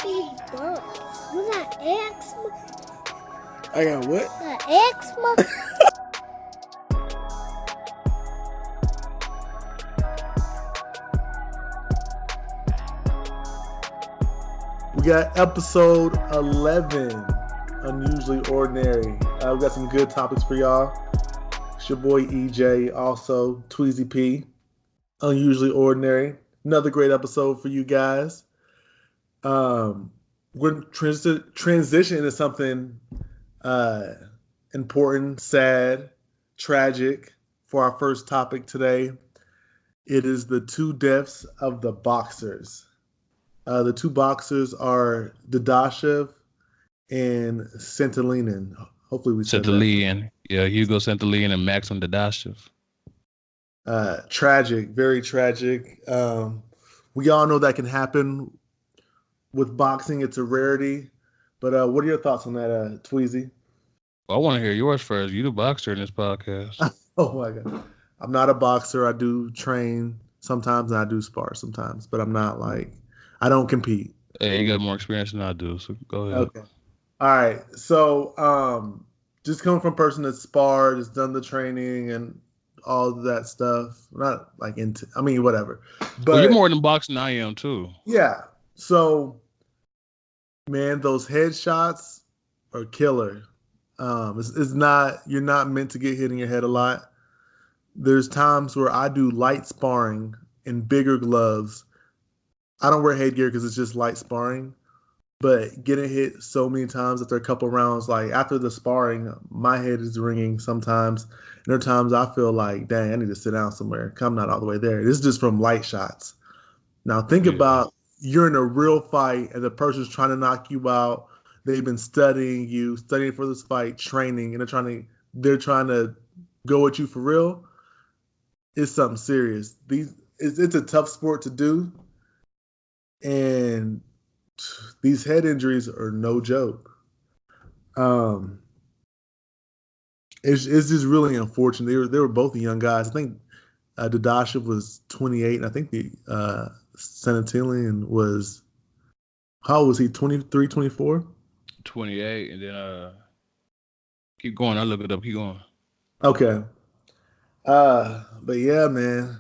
these books? You got eczema? I got what? Eczema? We got episode 11, Unusually Ordinary. We got some good topics for y'all. It's your boy EJ, also Tweezy P, Unusually Ordinary. Another great episode for you guys. We're transition into something important, sad, tragic for our first topic today. It is the two deaths of the boxers. The two boxers are Dadashev and Santilian. Hopefully we said Santilian. Yeah, Hugo Santilian and Maxim Dadashev. Tragic, very tragic. We all know that can happen with boxing. It's a rarity. But what are your thoughts on that, Tweezy? Well, I want to hear yours first. You the boxer in this podcast. Oh my God. I'm not a boxer. I do train sometimes and I do spar sometimes, but I'm not I don't compete. Hey, you got more experience than I do, so go ahead. Okay. All right. So just coming from a person that's sparred, has done the training and all of that stuff. Not whatever. But well, you're more than boxing than I am too. Yeah. So man, those headshots are killer. It's not, you're not meant to get hit in your head a lot. There's times where I do light sparring in bigger gloves. I don't wear headgear because it's just light sparring, but getting hit so many times after a couple rounds, after the sparring, my head is ringing sometimes. And there are times I feel like, dang, I need to sit down somewhere. I'm not all the way there. This is just from light shots. Now think about, you're in a real fight and the person's trying to knock you out. They've been studying you, studying for this fight, training, and they're trying to go at you for real. It's something serious. It's a tough sport to do. And these head injuries are no joke. It's just really unfortunate. They were both young guys. I think Dadashev was 28, and I think the Santilian was, how old was he? 23, 24? 28, and then keep going. I'll look it up. Keep going. Okay. But yeah, man,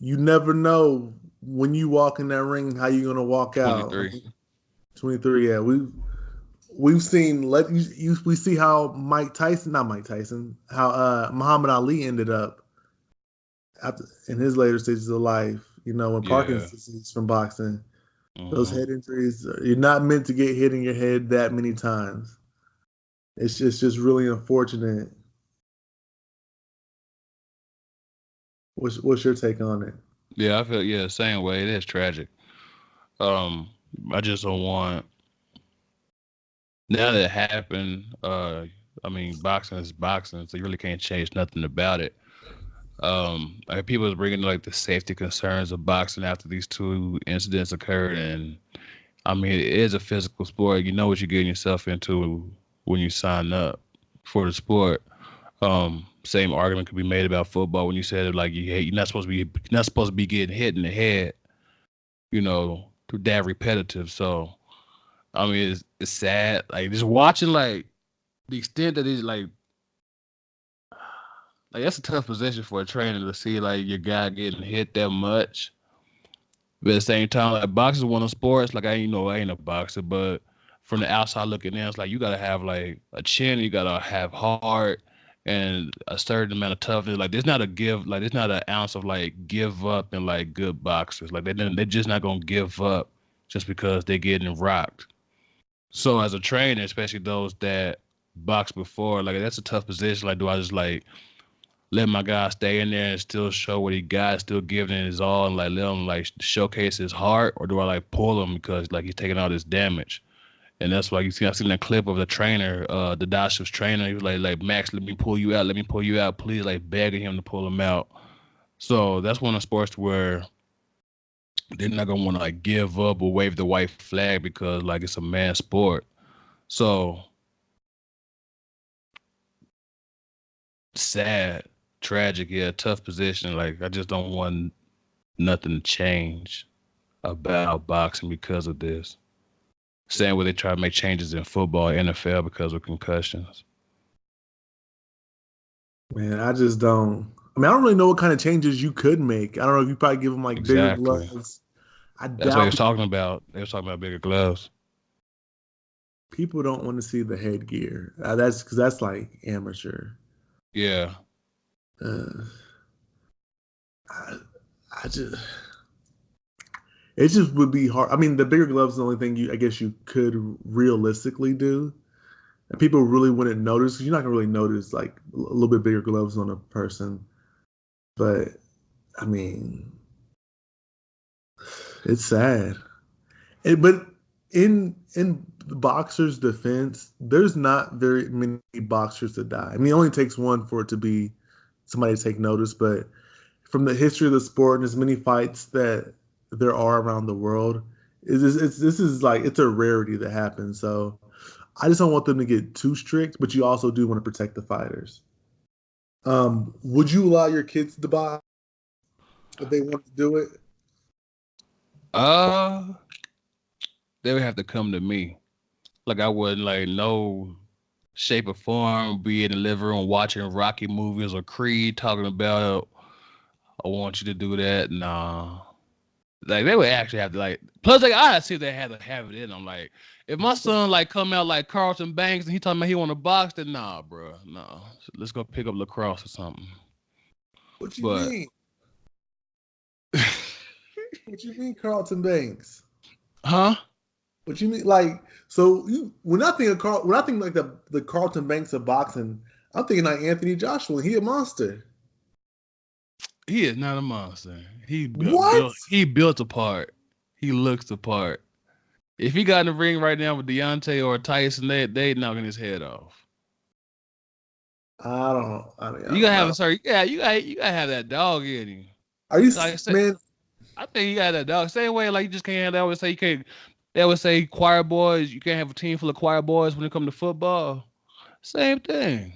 you never know when you walk in that ring how you're gonna walk 23. out. 23. Yeah, we've seen. We see how how Muhammad Ali ended up in his later stages of life. When Parkinson's disease from boxing. Those head injuries, you're not meant to get hit in your head that many times. It's just really unfortunate. What's your take on it? Yeah, I feel same way. It is tragic. I just don't want, now that it happened, boxing is boxing, so you really can't change nothing about it. People are bringing the safety concerns of boxing after these two incidents occurred, and it is a physical sport. You know what you're getting yourself into when you sign up for the sport. Same argument could be made about football when you said you're not supposed to be getting hit in the head, that repetitive. So it's sad. Just watching the extent that it's that's a tough position for a trainer to see your guy getting hit that much. But at the same time, boxing is one of the sports. I ain't a boxer, but from the outside looking in, it's you gotta have a chin, you gotta have heart and a certain amount of toughness. There's not there's not an ounce of give up in good boxers. They're just not gonna give up just because they're getting rocked. So as a trainer, especially those that boxed before, that's a tough position. Do I just let my guy stay in there and still show what he got, still giving it his all, and let him showcase his heart, or do I pull him because he's taking all this damage? And that's why I've seen that clip of the trainer, the Dadashev's trainer. He was like, Max, let me pull you out, please, begging him to pull him out. So that's one of the sports where they're not gonna want to give up or wave the white flag because it's a man's sport. So sad. Tragic, tough position. I just don't want nothing to change about boxing because of this. Same way they try to make changes in football, NFL because of concussions. Man, I just don't. I mean, I don't really know what kind of changes you could make. I don't know if you probably give them like bigger Exactly. gloves. I That's what he was doubt talking about. They was talking about bigger gloves. people don't want to see the headgear. That's because that's like amateur. Yeah. Uh, I, I just, it just would be hard. I mean, the bigger gloves is the only thing I guess you could realistically do. And people really wouldn't notice because you're not gonna really notice like a little bit bigger gloves on a person. But I mean, it's sad. But in the boxer's defense, there's not very many boxers that die. I mean, it only takes one for it to be somebody to take notice. But from the history of the sport and as many fights that there are around the world, this is like it's a rarity that happens. So I just don't want them to get too strict, but you also do want to protect the fighters. Would you allow your kids to box if they want to do it? Uh, they would have to come to me. Like I wouldn't like no shape or form be in the living room watching Rocky movies or Creed talking about I want you to do that. Nah. Like they would actually have to like plus like I see if they had to have it in them. Like if my son like come out like Carlton Banks and he talking about he want to box, then nah, bro. No. So let's go pick up lacrosse or something. What you But mean? What you mean, Carlton Banks? huh? What you mean, like? So you when I think of when I think like the Carlton Banks of boxing, I'm thinking like Anthony Joshua. He a monster. He is not a monster. What? He built apart. He looks the part. If he got in the ring right now with Deontay or Tyson, they knocking his head off. I don't. I mean, I You don't gotta have know. a certain you gotta have that dog in you. Are you Like I said, man? I think you got that dog. Same way like you just can't have they always say you can't they always say choir boys, you can't have a team full of choir boys when it comes to football. Same thing.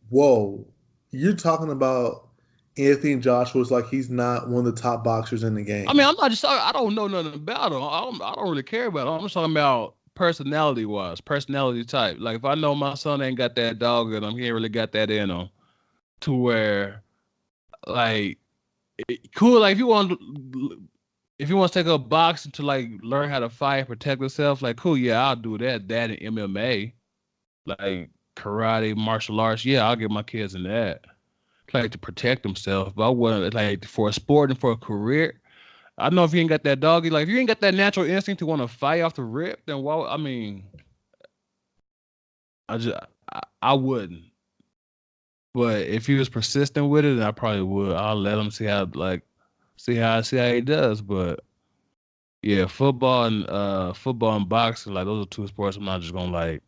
Whoa, you're talking about Anthony Joshua's like he's not one of the top boxers in the I mean, game. I'm not just talking, I don't know nothing about him. I don't really care about him. I'm just talking about personality wise, personality type. Like if I know my son ain't got that dog in him, he ain't really got that in him to where like cool. Like if you want to take up boxing to like learn how to fight, protect yourself, like cool, yeah, I'll do that. That in MMA, like karate, martial arts, yeah, I'll get my kids in that. Like to protect themselves, but I wouldn't like for a sport and for a career. I know if you ain't got that doggy, like if you ain't got that natural instinct to want to fight off the rip, then why? I mean, I just I wouldn't. But if he was persistent with it, then I probably would. I'll let him see how he does. But yeah, football and boxing, like those are two sports I'm not just gonna like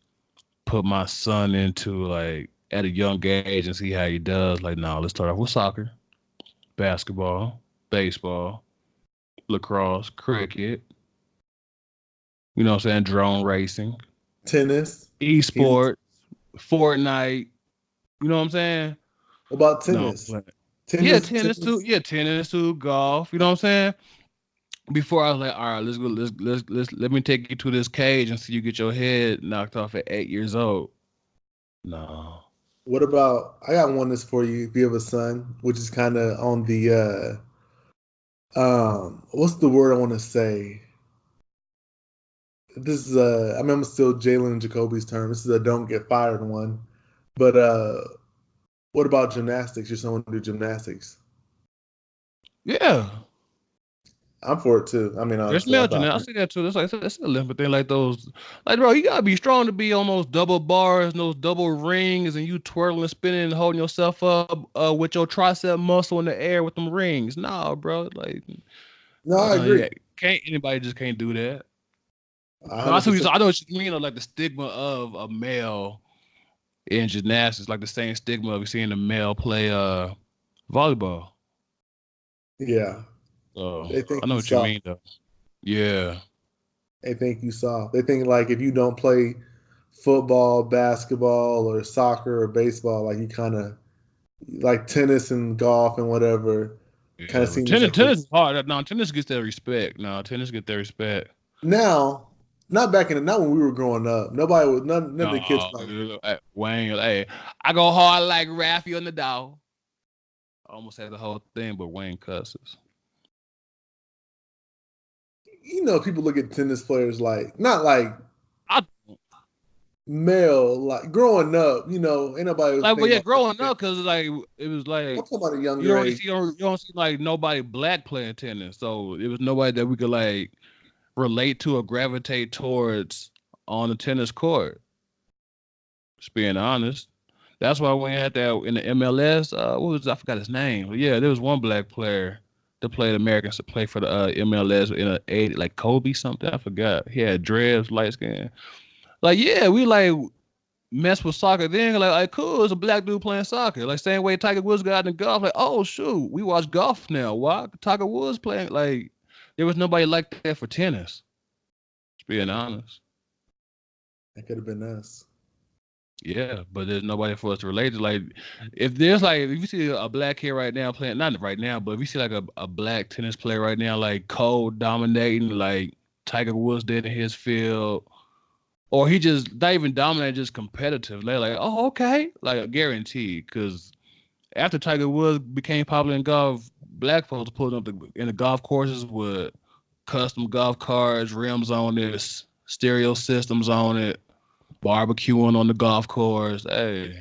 put my son into like at a young age and see how he does. Like, no, let's start off with soccer, basketball, baseball, lacrosse, cricket, you know what I'm saying, drone racing, Tennis. He's esports, Fortnite, you know what I'm saying? what about No, tennis. but yeah, Tennis. tennis too. Tennis. Yeah, tennis too, golf, you know what I'm saying? Before I was like, all right, let's go, let's let me take you to this cage and see you get your head knocked off at 8 years old. No. What about? I got one that's for you if you have a son, which is kind of on the what's the word I want to say? This is I mean I'm still Jalen and Jacoby's term. This is a don't get fired one. But what about gymnastics? You're someone to do gymnastics. Yeah. I'm for it too. I mean There's honestly, I melting. thought I see that too. That's a Olympic thing. Like those, like bro, you gotta be strong to be on those double bars, and those double rings, and you twirling, spinning, and holding yourself up with your tricep muscle in the air with them rings. Nah, bro, like, no, I agree. yeah, can't anybody just can't do that. I But I see, 100%. I know what you mean. Like the stigma of a male in gymnastics, like the same stigma of seeing a male play volleyball. Yeah, So they I think know you what you soft. mean, though. Yeah, They think you soft. They think like if you don't play football, basketball, or soccer or baseball, like you kind of like tennis and golf and whatever, kind yeah. of But seen as like tennis is this. hard. No, tennis gets that respect. No, tennis get that respect. Now, not back in the not when we were growing up. Nobody was none of the kids No, like Wayne, hey, I go hard like Raffy on the dog. I almost had the whole thing, but Wayne cusses. people look at tennis players like not like I male, like growing up, ain't nobody was like, well, thinking yeah, about that growing shit. up, cause like it was I'm like talking about a you younger don't really age. see you don't see like nobody black playing tennis, so it was nobody that we could like relate to or gravitate towards on the tennis court. Just being honest. That's why we had that in the MLS. What was I forgot his name? Yeah, there was one black player that played Americans to play for the MLS in a 80, like Kobe something. I forgot. He had dreads, light skin. Like, yeah, we like mess with soccer then. Like cool, it's a black dude playing soccer. Like same way Tiger Woods got in golf. Like, oh shoot, we watch golf now. Why Tiger Woods playing? Like, there was nobody like that for tennis. Just being honest. That could have been us. Yeah, but there's nobody for us to relate to. Like, if you see a black kid right now playing, not right now, but if you see like a black tennis player right now, like Cole dominating, like Tiger Woods did in his field, or he just not even dominating, just competitive. They're like, oh, okay, like guaranteed. Because after Tiger Woods became popular in golf, black folks pulling up in the golf courses with custom golf carts, rims on it, stereo systems on it, barbecuing on the golf course. Hey,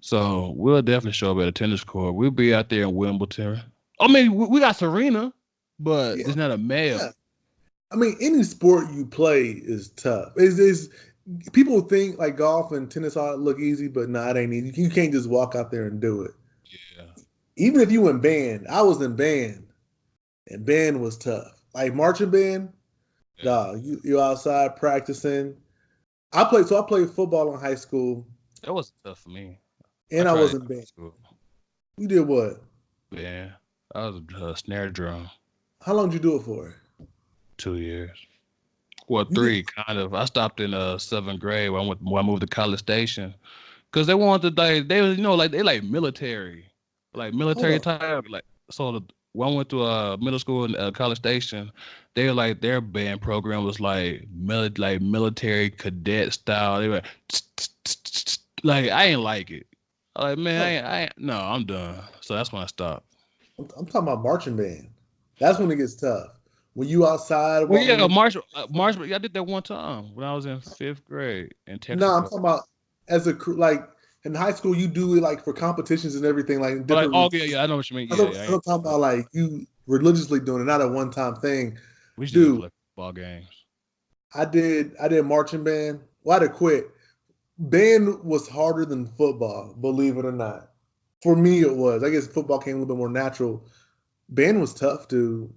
so we'll definitely show up at a tennis court. We'll be out there in Wimbledon. I mean, we got Serena, but Yeah, there's not a male. yeah. I mean, any sport you play is tough. Is people think like golf and tennis all look easy, but no, it ain't easy. You can't just walk out there and do it. Yeah. Even if you in band, I was in band, and band was tough. Like marching band, Yeah. dog, you outside practicing. I played football in high school, That was tough for me. I and I tried was it in in high band. school. You did what? Yeah. I was a snare drum. How long did you do it for? 2 years. Well, You did. three, kind of. I stopped in seventh grade when I moved to College Station. Cause they wanted to like they was like they like Hold military on. type. Like so when I went to middle school and College Station, they were like their band program was like military cadet style. They were like I ain't like it. I'm like man, Oh, I ain't no, I'm done. So that's when I stopped. I'm talking about marching band. That's when it gets tough. When you outside, Well, when yeah, you Marshall. Yeah, I did that one time when I was in fifth grade in no, I'm Texaco. talking about as a like in high school, you do it like for competitions and everything, like But like, different. oh yeah, yeah, I know what you mean. That's Yeah, what yeah, I I'm ain't, talking about, like you religiously doing it, not a one time thing. we used to do it for Dude, like ball games. I did marching band. Well, I had to quit. Band was harder than football, believe it or not. For me, it was. I guess football came a little bit more natural. Band was tough, dude.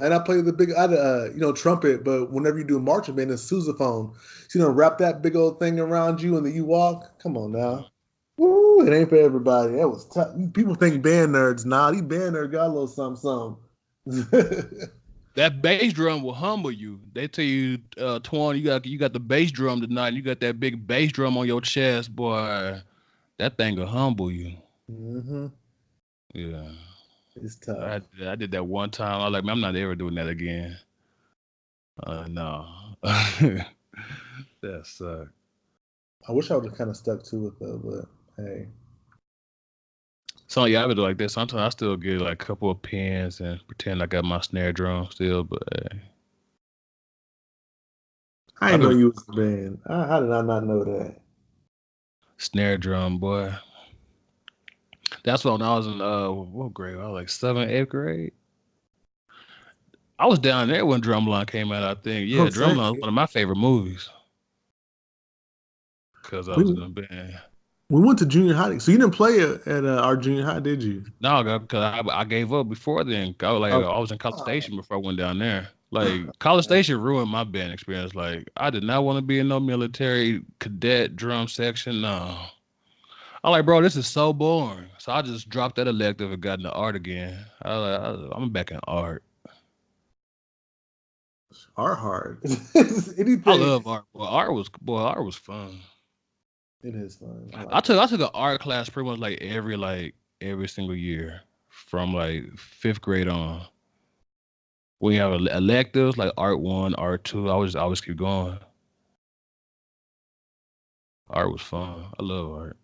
And I played I had trumpet, but whenever you do marching band, it's sousaphone. So, wrap that big old thing around you and then you walk. Come on now. Woo, it ain't for everybody. That was tough. People think band nerds. Nah, these band nerds got a little something, something. That bass drum will humble you. They tell you, Twan, you got the bass drum tonight. And you got that big bass drum on your chest, boy. That thing will humble you. hmm Yeah, It's tough. I did that one time. I was like, man, I'm not ever doing that again. No, that sucked. I wish I would have kind of stuck to it though, but hey. So yeah, I would do like this. Sometimes I still get like a couple of pins and pretend I got my snare drum still, but I I've didn't know been you was a band. How did I not know that? snare drum, boy. That's when I was in what grade? I was like seventh, eighth grade. I was down there when Drumline came out. I think yeah, I'm saying Drumline was one of my favorite movies because I we was in a band. we went to junior high, so you didn't play at our junior high, did you? No, because I gave up before then. Oh, I was in College oh, Station before I went down there. Like College Station ruined my band experience. Like I did not want to be in no military cadet drum section. No, I'm like, bro, this is so boring. So I just dropped that elective and got into art again. I'm back in art. are hard. I Anything. love art. Art was fun. It is fun. I I like took it. I took an art class pretty much like every single year from like fifth grade on. We have electives like Art 1, Art 2. I always keep going. Art was fun. I love art.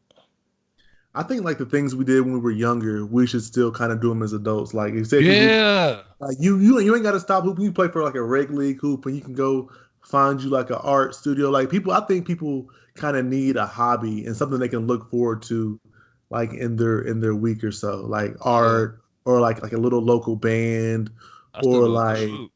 I think like the things we did when we were younger, we should still kind of do them as adults. Like you said, Yeah. like you ain't got to stop hooping. You play for like a reg league hoop, and you can go find you like an art studio. Like people, I think people kind of need a hobby and something they can look forward to, like in their week or so, like Yeah. art or like a little local band I still or go like shoot.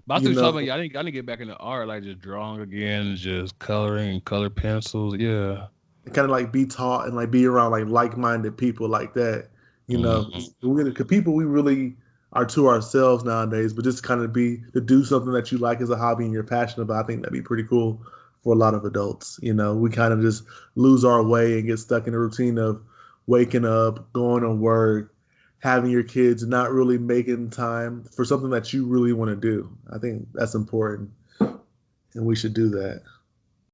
But I you still talking know about, yeah, I need to get back into art, like just drawing again, just coloring, color pencils. Yeah. kind of like be taught and like be around like-minded people like that, Hmm. cause people we really are to ourselves nowadays, but just kind of be to do something that you like as a hobby and you're passionate about. I think that'd be pretty cool for a lot of adults. We kind of just lose our way and get stuck in a routine of waking up, going to work, having your kids, not really making time for something that you really want to do. I think that's important, and we should do that.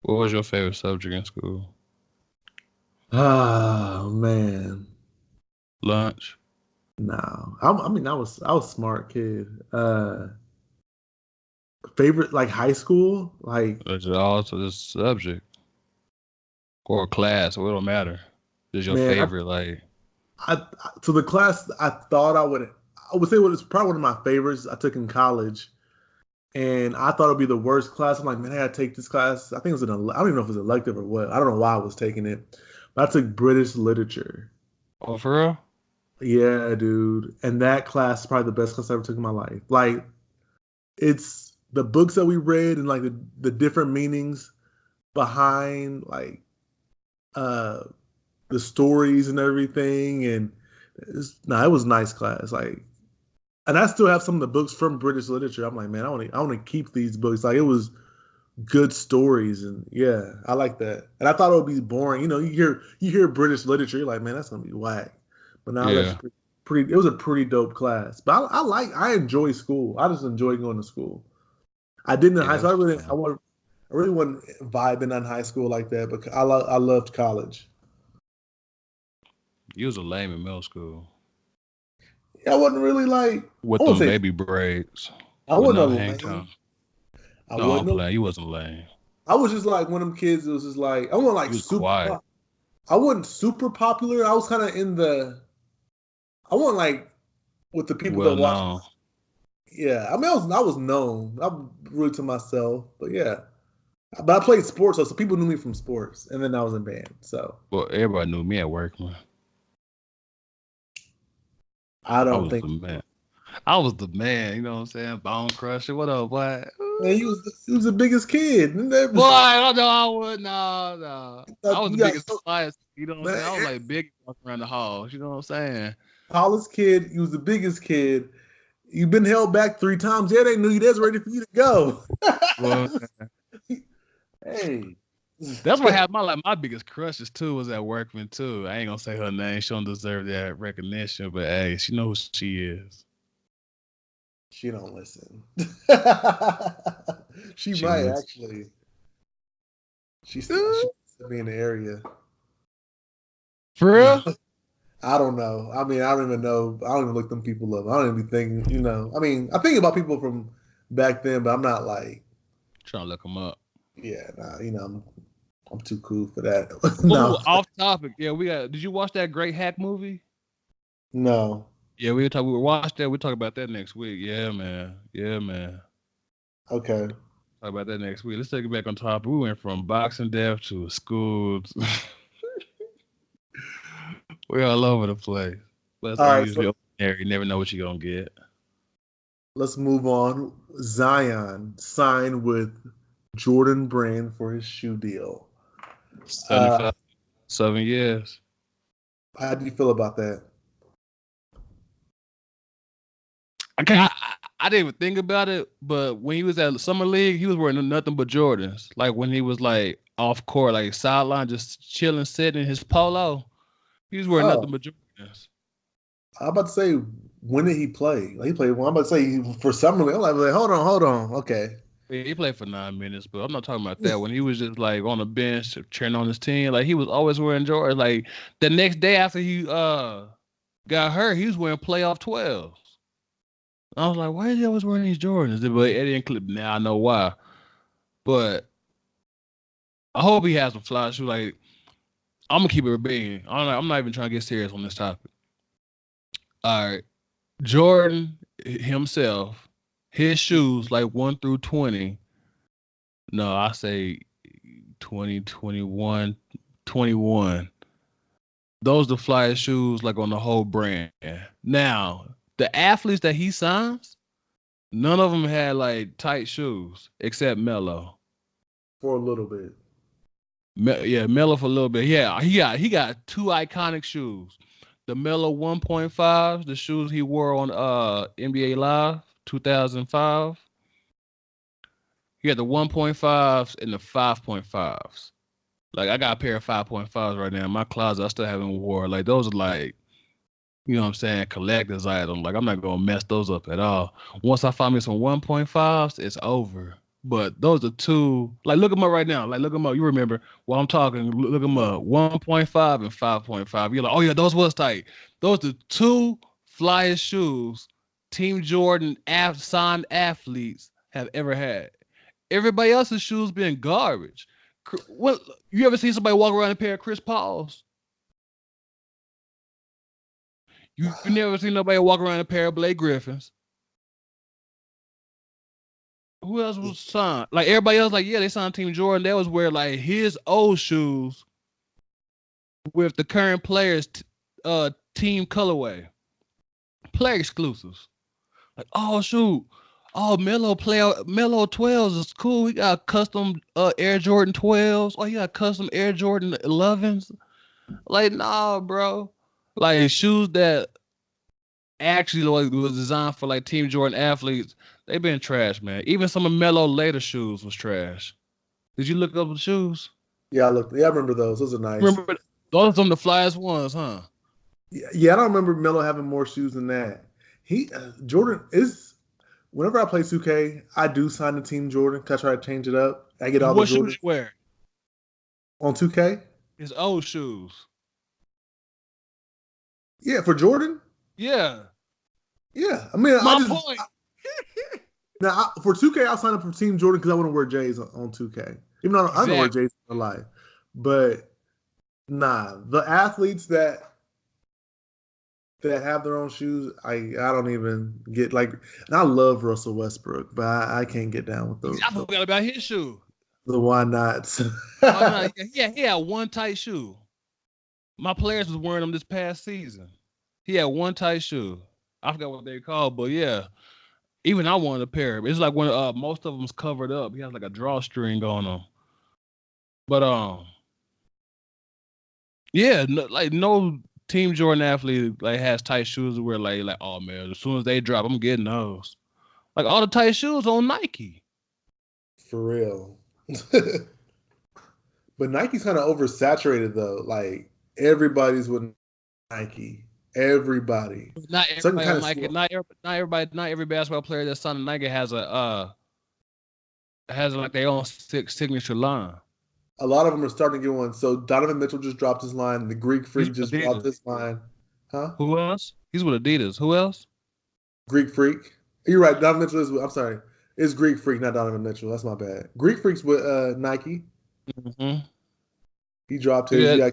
What was your favorite subject in school? Oh man. Lunch. No, I mean I was a smart kid. Favorite like high school, like Or just also this subject or class, or it don't matter. Just your man, favorite, like. so the class I thought I would say was probably one of my favorites I took in college, and I thought it'd be the worst class. I'm like, man, I gotta take this class. I think it was I don't even know if it was elective or what. I don't know why I was taking it, but I took British literature. Oh, for real? Yeah, dude, and that class is probably the best class I ever took in my life. Like it's the books that we read and like the different meanings behind like uh the stories and everything, and it was a nice class. Like, and I still have some of the books from British literature. I'm like, man, I want to keep these books. Like it was good stories, and yeah, I like that. And I thought it would be boring. You hear British literature, you're like, man, that's gonna be whack. But now that's Yeah. pretty. It was a pretty dope class. But I enjoy school. I just enjoy going to school. I didn't in Yeah, high school. that's fun. I really wasn't vibing in high school like that, but I loved college. You was a lame in middle school I wasn't really like I with wouldn't them say baby braids I with wasn't a no hang lame. time. I No, I'm wasn't. playing. You wasn't lame. I was just like one of them kids. It was just like I wasn't like You was super. quiet. I wasn't super popular. I was kind of in the. I wasn't like with the people that Well watch. known. Yeah, I mean, I was known. I'm really to myself, but yeah. But I played sports, so people knew me from sports, and then I was in band. So Well, everybody knew me at work, man. I I don't was think. the man. I was the man. You know what I'm saying? Bone crusher. What up, boy? Man, he was the biggest kid. Boy, I don't know. I would. No, no. I was the You got biggest class. You know what I'm saying? I was man, like big walking around the halls. You know what I'm saying? tallest kid. He was the biggest kid. You've been held back 3 times. Yeah, they knew you. That's ready for you to go. Well, Hey. that's what happened. My biggest crushes too was at Workman too. I ain't gonna say her name. She don't deserve that recognition, but hey, she knows who she is. She don't listen. She She might listens. actually. She wants to be in the area. For real? I don't know. I mean, I don't even know. I don't even look them people up. I don't even be thinking. I mean, I think about people from back then, but I'm not like, Trying to look him up. yeah, nah, I'm too cool for that. Oh, No, off topic. Yeah, we got. Did you watch that Great Hack movie? no. Yeah, we were watch that. We talk about that next week. Yeah, man. Yeah, man. Okay. Talk about that next week. Let's take it back on topic. We went from boxing death to schools. We're all over the place. But it's All right. So usually ordinary. You never know what you're gonna get. let's move on. Zion signed with Jordan Brand for his shoe deal. Uh, 75, 7 years. how do you feel about that? I didn't even think about it, but when he was at summer league, he was wearing nothing but Jordans. Like when he was like off court, like sideline, just chilling, sitting in his polo, he was wearing Oh, nothing but Jordans. I'm about to say, when did he play? Like, he played. Well, I'm about to say for summer league. I'm like, hold on. Okay. Yeah, he played for 9 minutes, but I'm not talking about that. When he was just like on the bench cheering on his team, like he was always wearing Jordans. Like the next day after he got hurt, he was wearing playoff 12s. I was like, why is he always wearing these Jordans? But it didn't clip. Now I know why. But I hope he has some fly shoes. Like, I'm gonna keep it being. I'm not even trying to get serious on this topic. All right, Jordan himself, his shoes like 1 through 20. No, I say 20, 21, 21. Those the flyest shoes like on the whole brand. Now, the athletes that he signs, none of them had like tight shoes except Melo. For a little bit. Yeah, Melo for a little bit. Yeah, he got two iconic shoes. The Melo 1.5s, the shoes he wore on NBA Live 2005. He had the 1.5s and the 5.5s. Like I got a pair of 5.5s right now in my closet. I still haven't wore. Like those are like, you know what I'm saying, collector's items. Like I'm not gonna mess those up at all. Once I find me some 1.5s, it's over. But those are two. Like look them up right now. Like look them up. You remember while I'm talking? Look them up. 1.5 and 5.5. You're like, oh yeah, those was tight. Those are two flyest shoes Team Jordan signed athletes have ever had. Everybody else's shoes been garbage. What you ever seen somebody walk around in a pair of Chris Paul's? You never seen nobody walk around in a pair of Blake Griffins. Who else was signed? Like everybody else, like yeah, they signed Team Jordan. That was where like his old shoes with the current players team colorway, player exclusives. Like oh shoot, oh Melo 12s is cool. We got custom Air Jordan 12s. Oh, you got custom Air Jordan 11s. Like nah, bro. Like shoes that actually was designed for like Team Jordan athletes, they've been trash, man. Even some of Melo later shoes was trash. Did you look up the shoes? Yeah, I looked. Yeah, I remember those. Those are nice. Remember those are some of the flyest ones, huh? Yeah, I don't remember Melo having more shoes than that. Jordan is. Whenever I play 2K, I do sign the Team Jordan. 'Cause I try to change it up. I get all the What shoes Jordan you wear? on 2K. His old shoes. Yeah, for Jordan. Yeah. Yeah, I mean, My point. Now for 2K, I'll sign up for Team Jordan because I want to wear J's on 2K. Even though I don't wear J's in real life, but nah, the athletes that have their own shoes, I don't even get like. And I love Russell Westbrook, but I can't get down with those. I forgot about his shoe. The why nots. Oh, no, yeah, he had one tight shoe. My players was wearing them this past season. He had one tight shoe. I forgot what they called, but yeah. Even I wanted a pair. It's like when most of them's covered up. He has like a drawstring on them. But yeah, like no Team Jordan athlete like has tight shoes to wear. Like oh man, as soon as they drop, I'm getting those. Like all the tight shoes on Nike. For real. But Nike's kind of oversaturated though. Like everybody's with Nike. Everybody. Not everybody on Nike. Not every basketball player that's on Nike has like their own signature line. A lot of them are starting to get one. So Donovan Mitchell just dropped his line. The Greek Freak just dropped his line. Huh? Who else? He's with Adidas. Who else? Greek Freak. You're right. Donovan Mitchell is. I'm sorry. It's Greek Freak, not Donovan Mitchell. That's my bad. Greek Freak's with Nike. Mm-hmm. He dropped his. Yeah.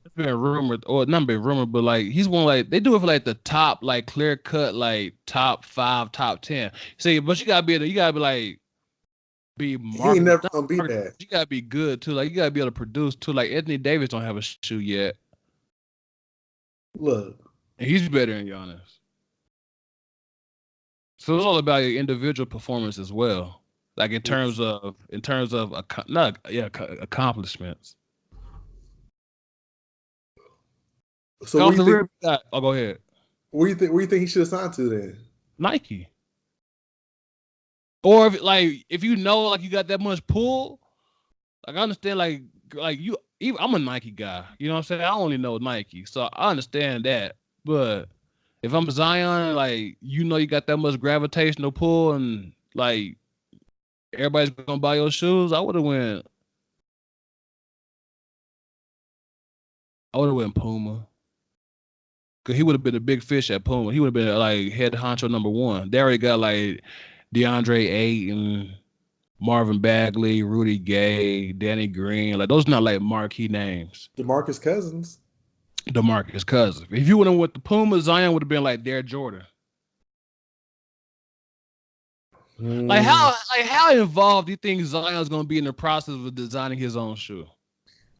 It's been rumored, or not been rumored, but like he's one like they do it for like the top, like clear cut, like top 5, top 10. See, but you gotta be like be marketable. He ain't never gonna be that. You gotta be good too. Like you gotta be able to produce too. Like Anthony Davis don't have a shoe yet. Look, and he's better than Giannis. So it's all about your individual performance as well. Like in terms of accomplishments. So what do you think? Oh, go ahead. Where do you think he should have signed to then? Nike. Or if you know like you got that much pull, like I understand like you even I'm a Nike guy. You know what I'm saying? I only know Nike. So I understand that. But if I'm Zion, like you know you got that much gravitational pull and like everybody's gonna buy your shoes, I would have went Puma. Cause he would have been a big fish at Puma. He would have been like head honcho number one. They already got like DeAndre Ayton, Marvin Bagley, Rudy Gay, Danny Green. Like those not like marquee names. DeMarcus Cousins. DeMarcus Cousins. If you would have went to Puma, Zion would have been like Derek Jordan. Like how involved do you think Zion's gonna be in the process of designing his own shoe?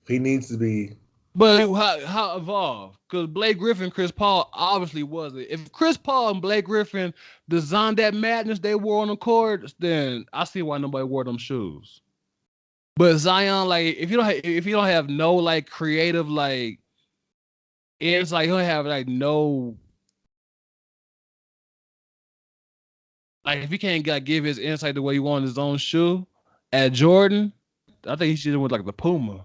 He needs to be. But how involved? Because Blake Griffin, Chris Paul obviously wasn't. If Chris Paul and Blake Griffin designed that madness they wore on the court, then I see why nobody wore them shoes. But Zion, like if you don't have no like creative like insight, you don't have like no like if he can't like, give his insight the way he wanted his own shoe at Jordan, I think he should have went like the Puma.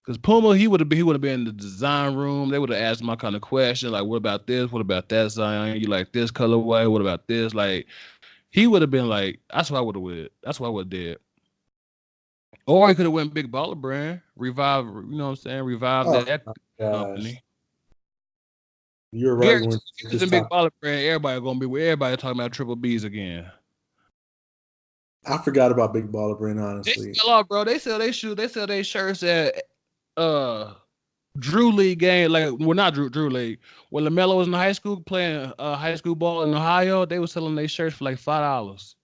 Because Puma, he would have been in the design room. They would have asked my kind of question, like, what about this? What about that, Zion? You like this colorway? What about this? Like, he would have been like, that's what I would have did. That's what I would have did. Or he could have went Big Baller Brand, revive, you know what I'm saying? Revive that company. You're right. When it's a Big Baller Brand, everybody talking about triple B's again. I forgot about Big Baller Brand, honestly. They sell out, bro. They sell their shoes. They sell their shirts at Drew League game, like not Drew League. When LaMelo was in high school playing high school ball in Ohio, they were selling their shirts for like $5.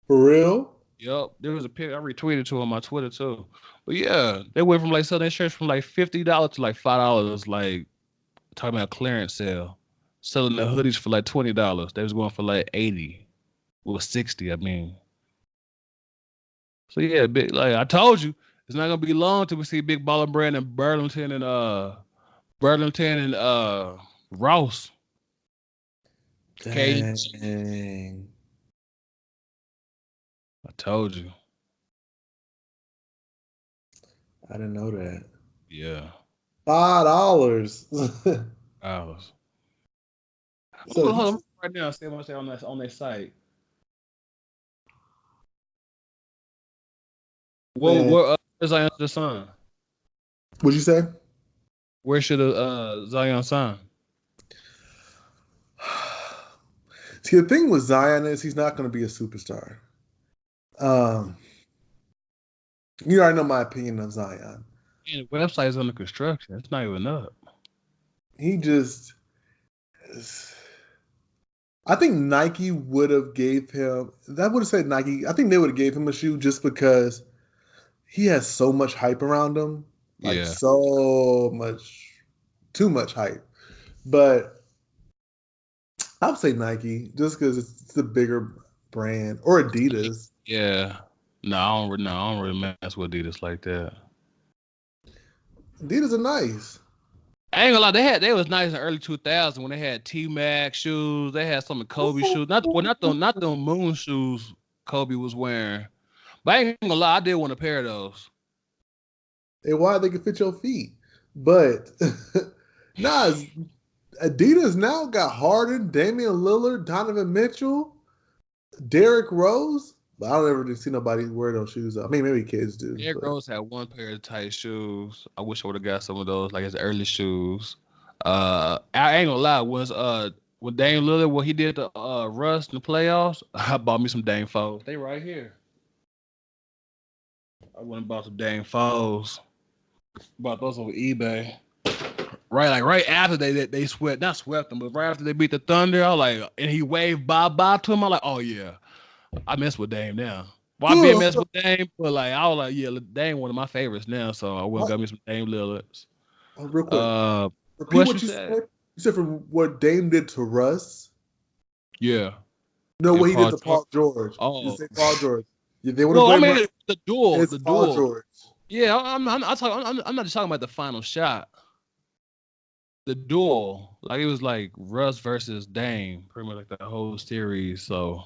For real? Yep. There was a picture I retweeted to on my Twitter too. But yeah, they went from like selling their shirts from like $50 to like $5, like talking about clearance sale. Selling the hoodies for like $20. They was going for like 80. Well, 60, I mean. So yeah, big like I told you, it's not gonna be long till we see Big Baller Brand in Burlington and Ross. Dang. I told you. I didn't know that. Yeah. $5. Hours. So hold on right now. See what I say on their site. Where's Zion the sign? What'd you say? Where should Zion sign? See, the thing with Zion is he's not going to be a superstar. You already know my opinion of Zion. And the website is under construction. It's not even up. He just, I think Nike would have gave him. That would have said Nike. I think they would have gave him a shoe just because he has so much hype around him, like so much, too much hype. But I would say Nike just because it's the bigger brand, or Adidas. Yeah. No, I don't really mess with Adidas like that. Adidas are nice. I ain't gonna lie, they was nice in the early 2000s when they had T-Mac shoes. They had some of Kobe shoes. Not them moon shoes Kobe was wearing. But I ain't gonna lie, I did want a pair of those. They wide, they can fit your feet. But nah, Adidas now got Harden, Damian Lillard, Donovan Mitchell, Derrick Rose. But I don't ever see nobody wear those shoes. I mean, maybe kids do. Derrick Rose had one pair of tight shoes. I wish I would have got some of those, like his early shoes. I ain't gonna lie, when Dame Lillard, what he did to Russ in the playoffs, I bought me some Dame Foes. They right here. I went and bought some Dame Foes. Bought those on eBay. Right after they swept, not swept them, but right after they beat the Thunder, I was like, and he waved bye-bye to him. I'm like, oh yeah, I mess with Dame now. Well, I been messing with Dame, but like I was like, yeah, Dame one of my favorites now, so I went and got me some Dame Lillards. Oh, real quick. Repeat what you said. You said from what Dame did to Russ? Yeah. No, what he did to Paul George. Oh. You say Paul George. Yeah, they no, I mean the duel. It's Paul George. Yeah, I'm not just talking about the final shot. The duel, like it was like Russ versus Dame, pretty much like the whole series. So,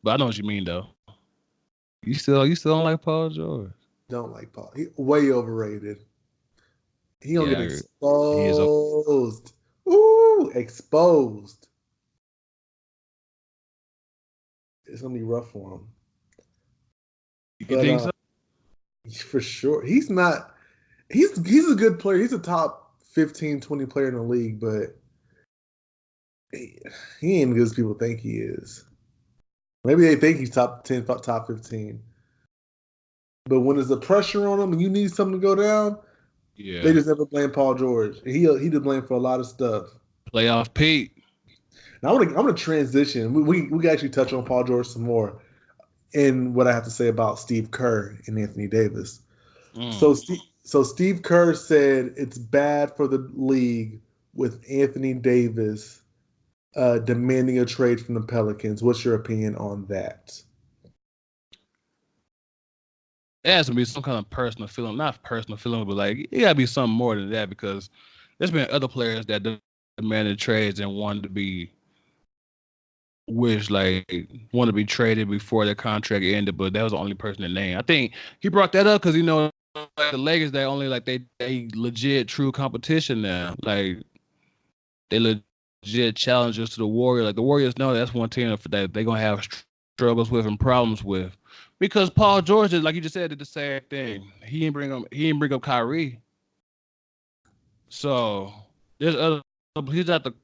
but I know what you mean though. You still don't like Paul George? Don't like Paul. He way overrated. He don't get exposed. Ooh, exposed. It's gonna be rough for him. You think so? For sure. He's not. He's a good player. He's a top 15, 20 player in the league, but he ain't as good as people think he is. Maybe they think he's top 10, top 15. But when there's a pressure on him and you need something to go down, they just never blame Paul George. He to blame for a lot of stuff. Playoff Pete. Now I'm gonna transition. We can actually touch on Paul George some more in what I have to say about Steve Kerr and Anthony Davis. So Steve Kerr said it's bad for the league with Anthony Davis demanding a trade from the Pelicans. What's your opinion on that? It has to be some kind of personal feeling, not personal feeling, but like it gotta be something more than that because there's been other players that demanded trades and wanted to be traded before their contract ended, but that was the only person that named. I think he brought that up because like the Lakers, they only like they legit true competition now. Like they legit challengers to the Warriors. Like the Warriors know that's one team that they're gonna have struggles with and problems with. Because Paul George, like you just said, did the same thing. He didn't bring up Kyrie. So there's other. He's not the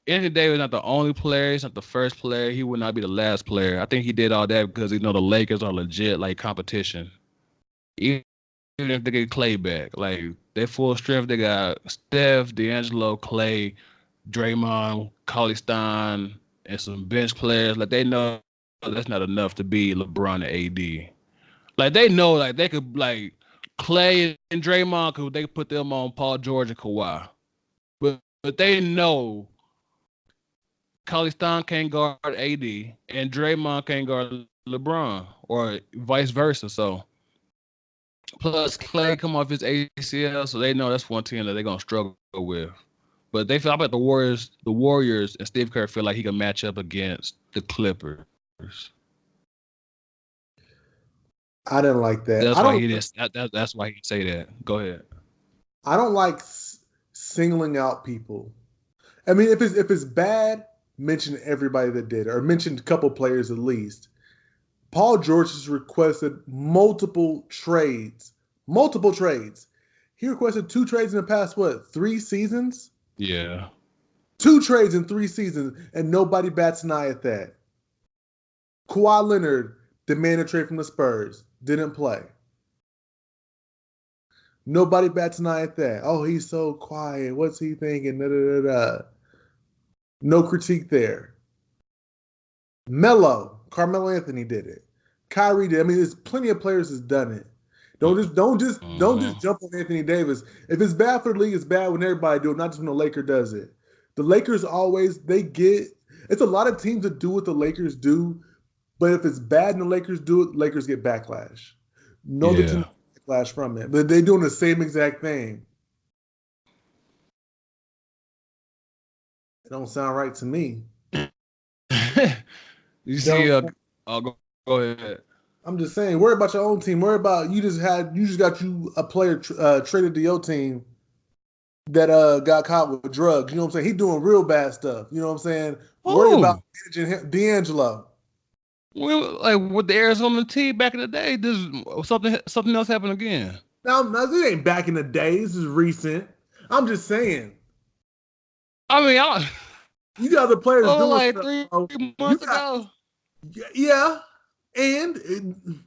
Anthony Davis. Not the only player. He's not the first player. He would not be the last player. I think he did all that because the Lakers are legit like competition. Even if they get Clay back, like they're full strength. They got Steph, D'Angelo, Clay, Draymond, Cauley Stein, and some bench players. Like they know that's not enough to be LeBron and AD. Like they know, like they could, like Clay and Draymond, they could put them on Paul George and Kawhi, but they know Cauley Stein can't guard AD and Draymond can't guard LeBron, or vice versa. So plus Clay come off his ACL, so they know that's one team that they're gonna struggle with. But they feel, I bet the Warriors and Steve Kerr feel like he can match up against the Clippers. I didn't like that. That's why he say that. Go ahead. I don't like singling out people. I mean, if it's bad, mention everybody that did it, or mention a couple players at least. Paul George has requested multiple trades. He requested 2 trades in the past, 3 seasons? Yeah. 2 trades in 3 seasons, and nobody bats an eye at that. Kawhi Leonard demanded a trade from the Spurs. Didn't play. Nobody bats an eye at that. Oh, he's so quiet. What's he thinking? Da, da, da, da. No critique there. Melo, Carmelo Anthony did it. Kyrie did. I mean, there's plenty of players that's done it. Don't just jump on Anthony Davis. If it's bad for the league, it's bad when everybody do it, not just when the Lakers does it. The Lakers always, it's a lot of teams that do what the Lakers do, but if it's bad and the Lakers do it, Lakers get backlash. No other team get backlash from it. But they're doing the same exact thing. It don't sound right to me. You see, go ahead. I'm just saying, worry about your own team. Worry about you just got a player traded to your team that got caught with drugs. You know what I'm saying? He doing real bad stuff. You know what I'm saying? Worry about managing him, D'Angelo. Well, like with the Arizona team back in the day, this something else happened again. No, this ain't back in the day. This is recent. I'm just saying. I mean, you got other players doing like stuff. 3 months ago. Yeah. And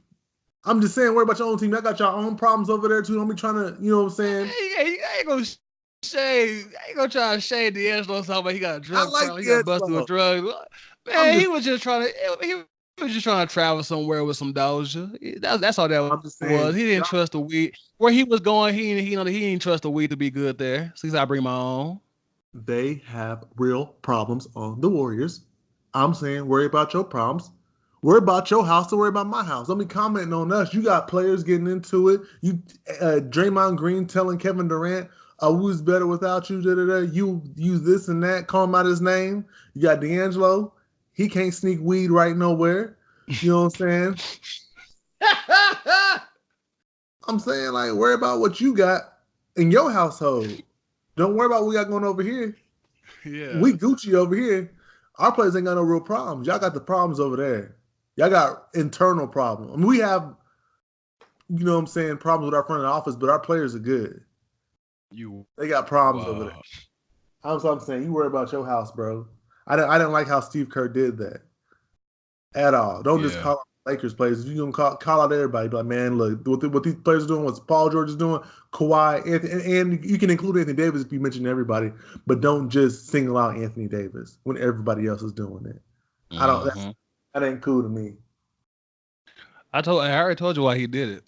I'm just saying, worry about your own team. I got your own problems over there too. Don't be trying to, you know what I'm saying? I ain't gonna try to shade D'Angelo something about he got a drug problem. He got busted with drugs. Man, he was just trying to travel somewhere with some Doja. That's all that was. He didn't trust the weed. Where he was going, he didn't trust the weed to be good there. So he said, I bring my own. They have real problems on the Warriors. I'm saying, worry about your problems. Worry about your house to worry about my house. Don't be commenting on us. You got players getting into it. You, Draymond Green telling Kevin Durant, we was better without you. You use this and that. Call him out his name. You got D'Angelo. He can't sneak weed right nowhere. You know what I'm saying? I'm saying, like, worry about what you got in your household. Don't worry about what we got going over here. Yeah. We Gucci over here. Our players ain't got no real problems. Y'all got the problems over there. Y'all got internal problems. I mean, we have, you know what I'm saying, problems with our front of the office, but our players are good. They got problems over there. Wow. That's what I'm saying. You worry about your house, bro. I didn't like how Steve Kerr did that at all. Don't just Yeah. call out Lakers players. If you're gonna call out everybody, be like, man, look, what these players are doing, what Paul George is doing, Kawhi, Anthony, and you can include Anthony Davis if you mention everybody, but don't just single out Anthony Davis when everybody else is doing it. Mm-hmm. That ain't cool to me. I already told you why he did it.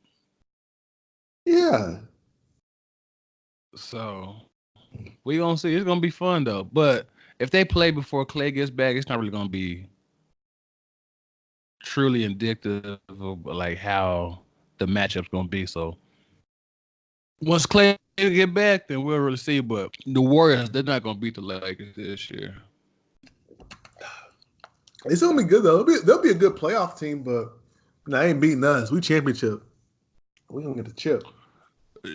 Yeah. So we gonna see. It's gonna be fun though. But if they play before Clay gets back, it's not really gonna be truly indicative of like how the matchup's gonna be. So once Clay get back, then we'll really see. But the Warriors, they're not gonna beat the Lakers this year. It's gonna be good though. They'll be a good playoff team, but they ain't beating us. We championship. We gonna get the chip.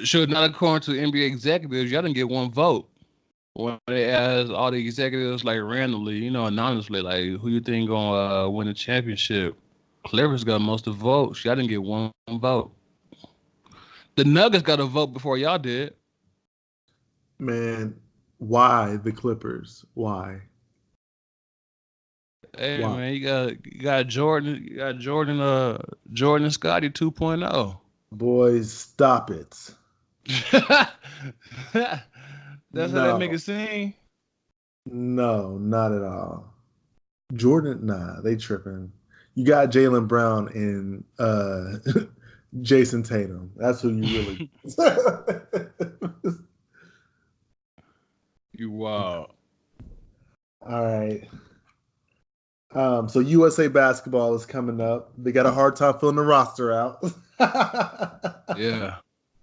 Should not according to NBA executives, y'all didn't get one vote. When they asked all the executives like randomly, anonymously, like who you think gonna win the championship? Clippers got most of the votes. Y'all didn't get one vote. The Nuggets got a vote before y'all did. Man, why the Clippers? Why? Hey Why? man, you got Jordan, Jordan and Scotty 2.0. Boys, stop it. That's how they make No, it seem. no, not at all. Jordan, nah, they tripping. You got Jaylen Brown and Jason Tatum. That's who you really. You wild. All right. So USA basketball is coming up. They got a hard time filling the roster out. Yeah.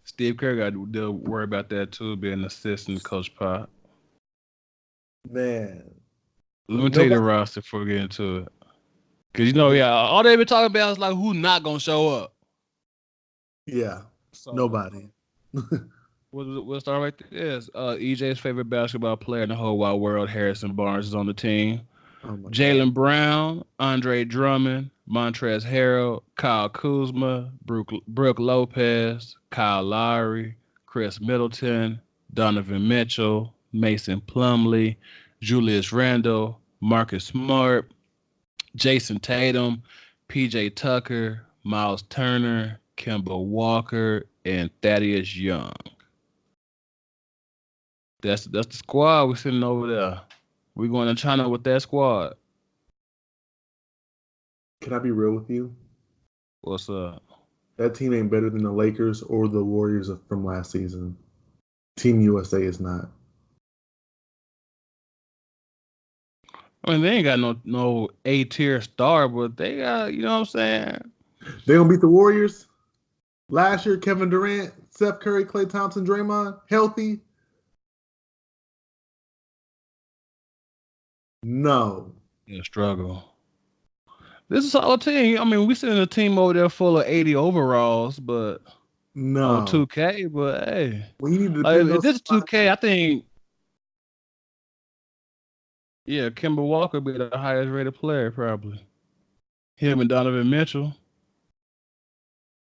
Steve Kerr got to worry about that too, being assistant coach Pop. Man, Let me tell you the nobody. roster before we get into it. Because, all they been talking about is like who not going to show up. Yeah, So nobody. we'll start right there. Yes, EJ's favorite basketball player in the whole wide world, Harrison Barnes, is on the team. Oh my God. Jaylen Brown, Andre Drummond, Montrezl Harrell, Kyle Kuzma, Brooke Lopez, Kyle Lowry, Chris Middleton, Donovan Mitchell, Mason Plumlee, Julius Randle, Marcus Smart, Jason Tatum, PJ Tucker, Miles Turner, Kemba Walker, and Thaddeus Young. That's the squad we're sitting over there. We're going to China with that squad. Can I be real with you? What's up? That team ain't better than the Lakers or the Warriors from last season. Team USA is not. I mean, they ain't got no A-tier star, but they got, you know what I'm saying? They gonna beat the Warriors? Last year, Kevin Durant, Steph Curry, Klay Thompson, Draymond, healthy? No. Yeah, struggle. This is our team. I mean, we sitting a team over there full of 80 overalls, but on No. 2K, but hey. When you need to Like, depend if on this is somebody, 2K, I think, yeah, Kemba Walker be the highest rated player, probably. Him and Donovan Mitchell.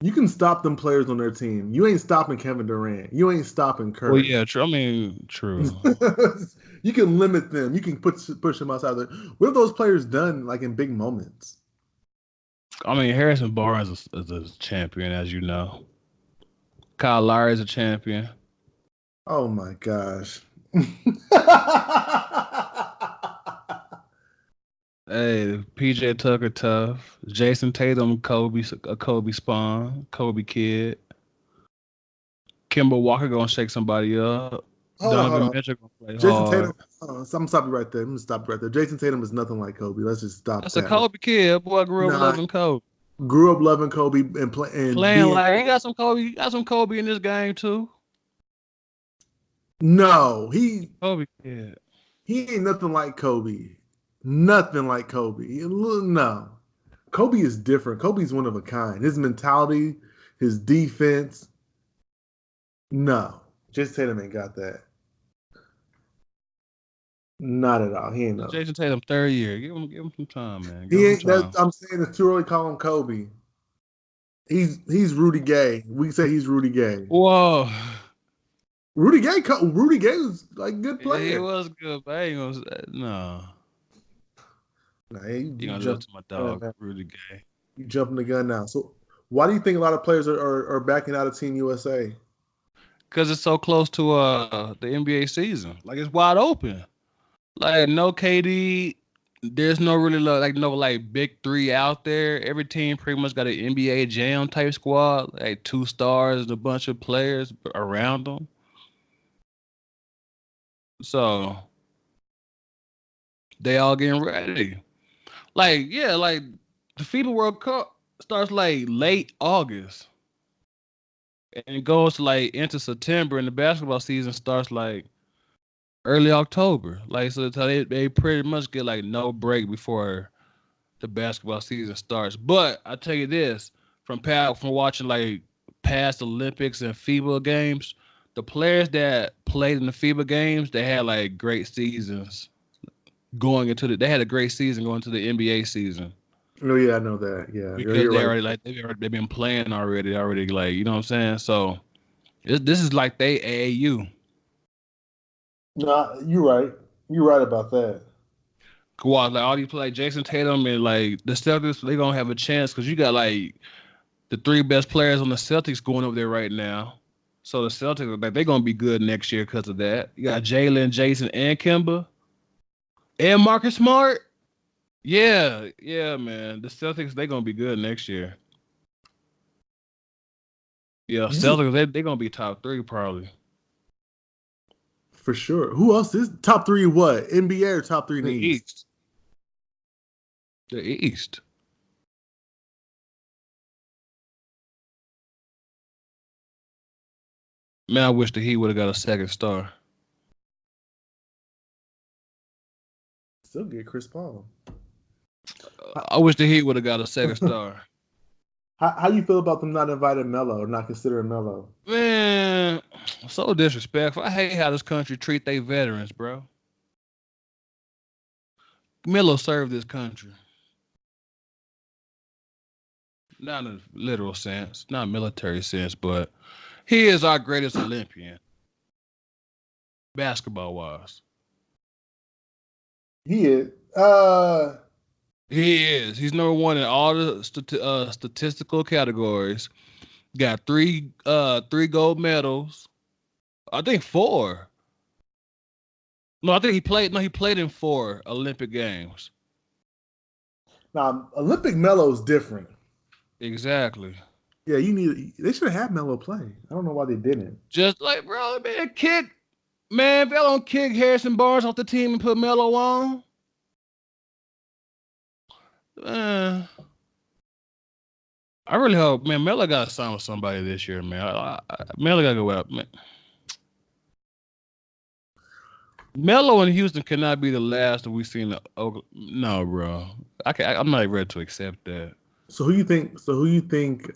you can stop them players on their team. You ain't stopping Kevin Durant. You ain't stopping Well, Curry. yeah, true. I mean, true. You can limit them. You can push them outside there. What have those players done like in big moments? I mean, Harrison Barnes is a champion, as you know. Kyle Lowry is a champion. Oh my gosh. Hey, PJ Tucker tough. Jason Tatum, a Kobe spawn, Kobe kid. Kimber Walker gonna shake somebody up. Hold Donovan on. Mitchell gonna play Jason hard. Tatum. I'm gonna stop you right there. I'm gonna stop you right there. Jason Tatum is nothing like Kobe. Let's just stop That's a that. Kobe kid. Boy, grew up Nah, loving Kobe. grew up loving Kobe and play and Playing being. like he got some Kobe. He got some Kobe in this game too. No, Kobe kid. he ain't nothing like Kobe. Nothing like Kobe. No, Kobe is different. Kobe's one of a kind. His mentality, his defense. No, Jason Tatum ain't got that. Not at all. He ain't no. Jason Tatum third year. Give him some time, man. Give He him ain't. some time. I'm saying it's too early to call him Kobe. He's Rudy Gay. We say he's Rudy Gay. Whoa. Rudy Gay was like a good Yeah, he player. was good, but I ain't gonna say no. Nah, You you gonna do it jump to my the gun dog, now. Rudy Gay. You jumping the gun now. So why do you think a lot of players are backing out of Team USA? Cause it's so close to the NBA season. Like it's wide open. Like no KD. There's no really no like big three out there. Every team pretty much got an NBA Jam type squad, like 2 stars and a bunch of players around them. So they all getting ready. Like yeah, like the FIBA World Cup starts like late August and it goes to like into September, and the basketball season starts like early October. Like so they pretty much get like no break before the basketball season starts. But I tell you this, from watching like past Olympics and FIBA games, the players that played in the FIBA games, they had like great seasons they had a great season going to the NBA season. No, yeah, I know that. Yeah, Because you're they right. already like they've been playing already like you know what I'm saying. So this is like they AAU. No, you're right. You're right about that. Like all these play like Jason Tatum and like the Celtics, they gonna have a chance because you got like the 3 best players on the Celtics going over there right now. So the Celtics, like they're gonna be good next year because of that. You got Jalen, Jason, and Kimba, and Marcus Smart. Yeah, yeah, man. The Celtics, they gonna be good next year. Yeah, Did you Celtics, they gonna be top 3 probably. for sure? Who else is top three? What NBA or top three in the The East? East, the East. Man, I wish the Heat would have got a second star. Still get Chris Paul. How, I wish the Heat would have got a second star. how you feel about them not inviting Melo or not considering Melo? Man, so disrespectful. I hate how this country treat their veterans, bro. Melo served this country. Not in a literal sense, not military sense, but he is our greatest Olympian, basketball wise. He is. He is. He's number 1 in all the statistical categories. Got three gold medals. I think 4. No, I think he played. No, he played in 4 Olympic games. Now Olympic Melo is different. Exactly. Yeah, they should have had Melo play. I don't know why they didn't. Just like bro, man, if they don't kick Harrison Barnes off the team and put Melo on, man. I really hope, man, Melo got to sign with somebody this year, man. Melo got to go out, man. Melo in Houston cannot be the last that we've seen. No, bro. I'm not ready to accept that. So who you think?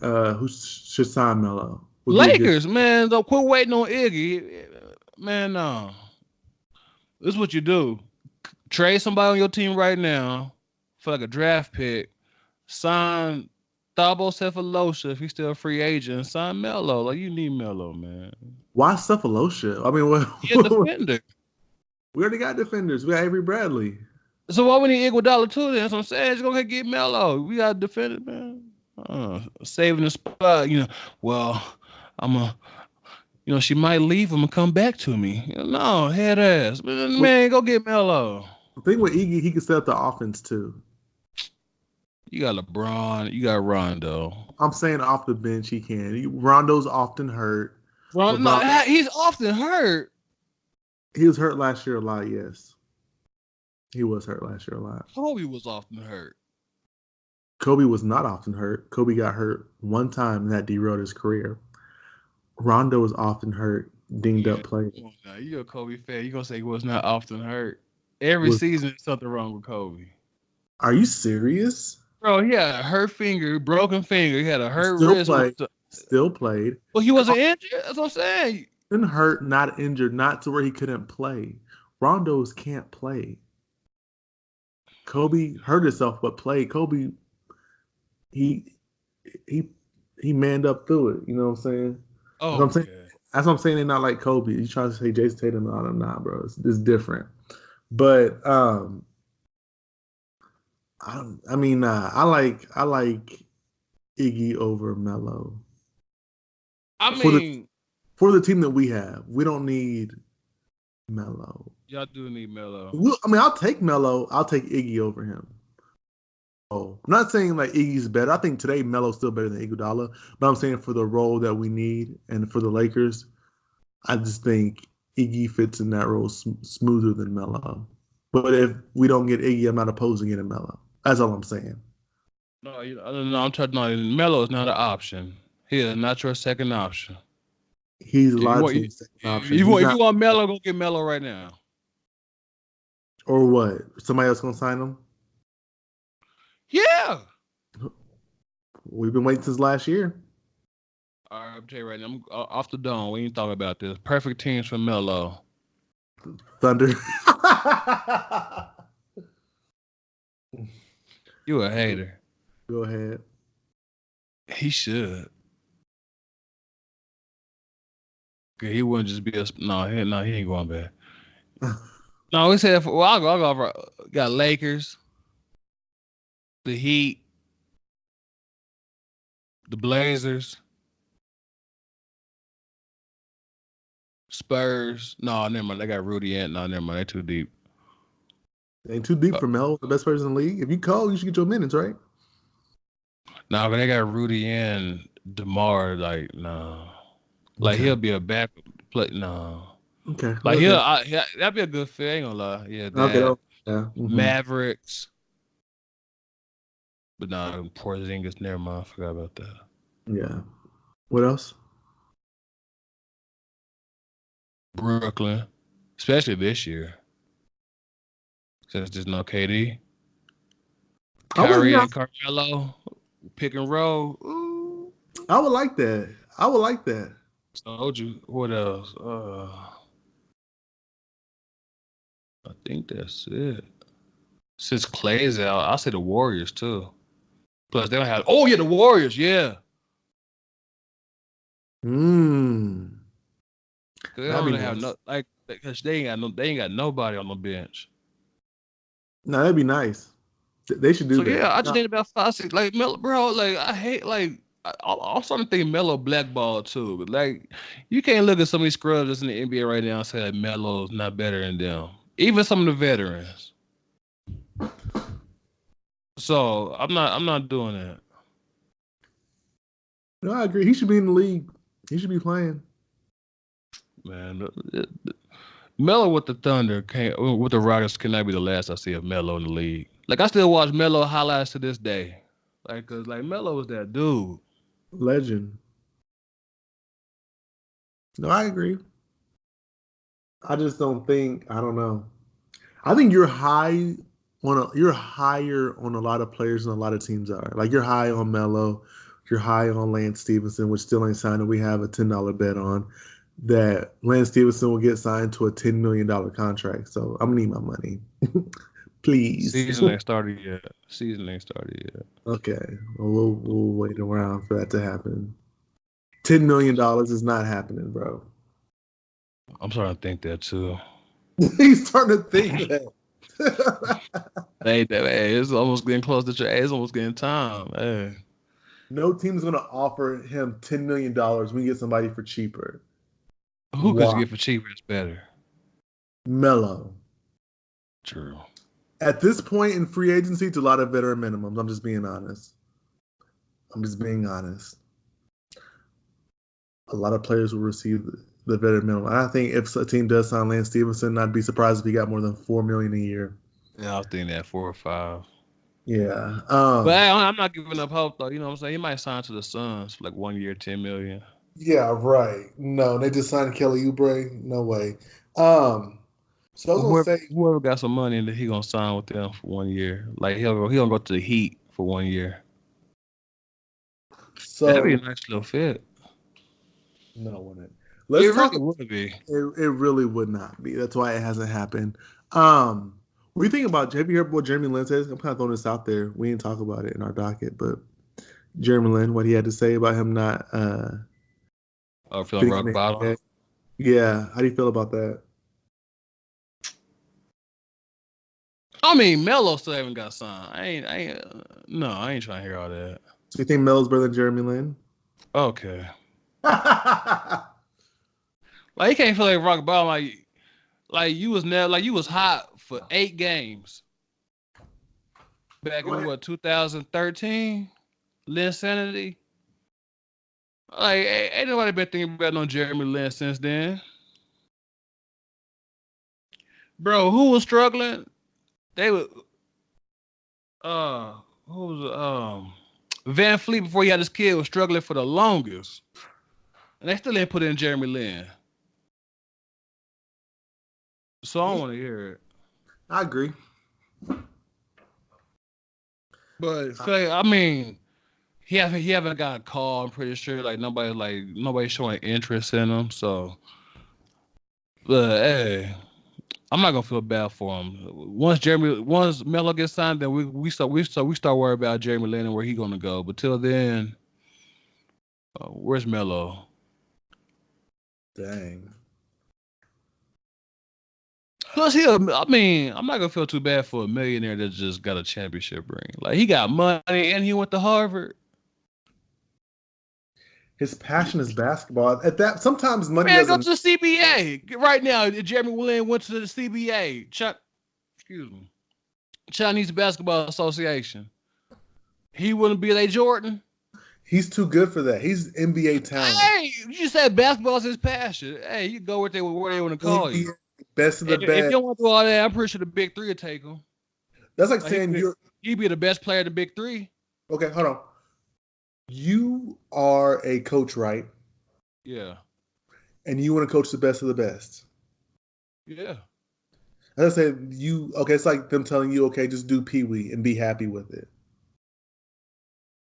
Who should sign Melo? Would be a good. Lakers, man, don't quit waiting on Iggy. Man, no. This is what you do. Trade somebody on your team right now for like a draft pick. Sign Thabo Cephalosha if he's still a free agent. Sign Melo. Like you need Melo, man. Why Cephalosha? I mean, He a defender. we already got defenders. We got Avery Bradley. So why we need Iguodala too? Then that's what I'm saying. Just go ahead and get Melo. We got to defend it, man. Saving the spot. Well, I'm a. She might leave him and come back to me. No, head ass. Well, Man, go get Melo. the thing with Iggy, he can set up the offense too. You got LeBron. You got Rondo. I'm saying off the bench he can. Rondo's often hurt. Rondo, no, LeBron, he's often hurt. he was hurt last year a lot. Yes, he was hurt last year a lot. Kobe was often hurt. Kobe was not often hurt. Kobe got hurt one time and that derailed his career. Rondo was often hurt, dinged up players. Now, you're a Kobe fan. You're going to say he was not often hurt. Every season, there's something wrong with Kobe. Are you serious? Bro, he had a hurt finger, broken finger. He had a hurt Still wrist. played. Still played. Well, he wasn't injured. That's what I'm saying. Been hurt, not injured, not to where he couldn't play. Rondo's can't play. Kobe hurt himself but played. Kobe, he manned up through it. You know what I'm saying? Oh, I'm saying, That's what I'm saying. They're not like Kobe. You try to say Jason Tatum, no, I'm not, bro. It's different. But I like Iggy over Melo. I For the mean, for the team that we have, we don't need Melo. y'all do need Melo. I'll take Melo. I'll take Iggy over him. Oh, I'm not saying like Iggy's better. I think today Melo's still better than Iguodala, but I'm saying for the role that we need and for the Lakers, I just think Iggy fits in that role smoother than Melo. But if we don't get Iggy, I'm not opposed to getting Melo. That's all I'm saying. No, I'm talking. No, Melo is not an option. He is not your second option. He's a If you lot of want, teams' second option. if He's you not, want Melo, go get Melo right now. or what? Somebody else gonna sign him? Yeah. We've been waiting since last year. All right, I'm tell you right now. I'm off the dome. We ain't talking about this. Perfect teams for Melo. Thunder. You a hater. Go ahead. He should. He wouldn't just be a he ain't going back. No, we said I'll go. Got Lakers, the Heat, the Blazers, Spurs. No, never mind. They got Rudy and no, never mind. They too deep. Ain't too deep for Melo, the best person in the league. If you cold, you should get your minutes, right? No, but they got Rudy and DeMar. Like no, like Okay. he'll be a back play. No, Okay. like Okay. that'd be a good fit. I ain't gonna lie. Yeah, Okay. that Yeah. Mavericks. But no, Porzingis. Never mind. I forgot about that. Yeah. What else? Brooklyn, especially this year, since there's no KD. Kyrie and Carmelo, pick and roll. Ooh. I would like that. I would like that. Told you. What else? I think that's it. Since Clay's out, I'll say the Warriors too. Plus they don't have. Oh yeah, the Warriors. Yeah. Mm. They That'd don't be have nice. because they ain't got nobody on the bench. No, that'd be nice. They should do So that. yeah, I just No. need about 5, 6. Like Melo, bro. Like I hate I'm starting to think Melo blackball too. Like you can't look at some of these scrubs that's in the NBA right now and say that Melo's not better than them. Even some of the veterans. So I'm not doing that. No, I agree. He should be in the league. He should be playing. Man, Melo with the Thunder can't with the Rockets cannot be the last I see of Melo in the league. Like I still watch Melo highlights to this day. Like cause like Melo was that dude. Legend. No, I agree. I just don't think. I don't know. I think you're higher on a lot of players than a lot of teams are. Like you're high on Melo, you're high on Lance Stevenson, which still ain't signed, and we have a $10 bet on that Lance Stevenson will get signed to a $10 million contract. So I'm gonna need my money, please. Season ain't started yet. Okay, well, we'll wait around for that to happen. $10 million is not happening, bro. I'm starting to think that too. He's starting to think that. Hey, it's almost getting close to it's almost getting time. Hey. No team's gonna offer him $10 million. We get somebody for cheaper. Who could you Why? get for cheaper? It's better. Melo. True. At this point in free agency, it's a lot of veteran minimums. I'm just being honest. A lot of players will receive the veteran minimum. I think if a team does sign Lance Stevenson, I'd be surprised if he got more than $4 million a year. Yeah, I was thinking that 4 or 5. Yeah. But hey, I'm not giving up hope though. You know what I'm saying? He might sign to the Suns for like 1 year, $10 million. Yeah, right. No, they just signed Kelly Oubre. No way. So I was gonna say, Whoever got some money and he gonna sign with them for 1 year. Like he'll go to the Heat for 1 year. That'd be a so nice little fit. no, wouldn't. It Let's talk. really would be. It really would not be. That's why it hasn't happened. What do you think about? Have you heard what Jeremy Lin says? I'm kind of throwing this out there. We didn't talk about it in our docket, but Jeremy Lin, what he had to say about him not. Or feeling rock bottom. Yeah. How do you feel about that? I mean, Melo still haven't got signed. I ain't trying to hear all that. So you think Melo's better than Jeremy Lin? Okay. Like, he can't feel like rock bottom. Like you was hot for 8 games. Back in what, 2013? Linsanity? Like, ain't nobody been thinking about no Jeremy Lin since then. Bro, who was struggling? They were who was Van Fleet before he had his kid was struggling for the longest. And they still didn't put in Jeremy Lin. So I don't want to hear it. I agree. But I mean, he haven't got a call. I'm pretty sure nobody's showing interest in him. So, but hey, I'm not gonna feel bad for him. Once Melo gets signed, then we start worrying about Jeremy Lin and where he gonna go. But till then, where's Melo? Dang. Plus, I'm not gonna feel too bad for a millionaire that just got a championship ring. Like, he got money and he went to Harvard. His passion is basketball. At that, sometimes money Man, go doesn't. to the CBA right now. Jeremy Lin went to the CBA. Chinese Basketball Association. He wouldn't be a Jordan. He's too good for that. He's NBA talent. Hey, you said basketball's his passion. Hey, you go where they want to call you. Best of the best. If you don't want to do all that, I'm pretty sure the Big Three would take him. That's like saying he'd be the best player of the Big Three. Okay, hold on. You are a coach, right? Yeah. And you want to coach the best of the best. Yeah. As I said, it's like them telling you, okay, just do Pee Wee and be happy with it.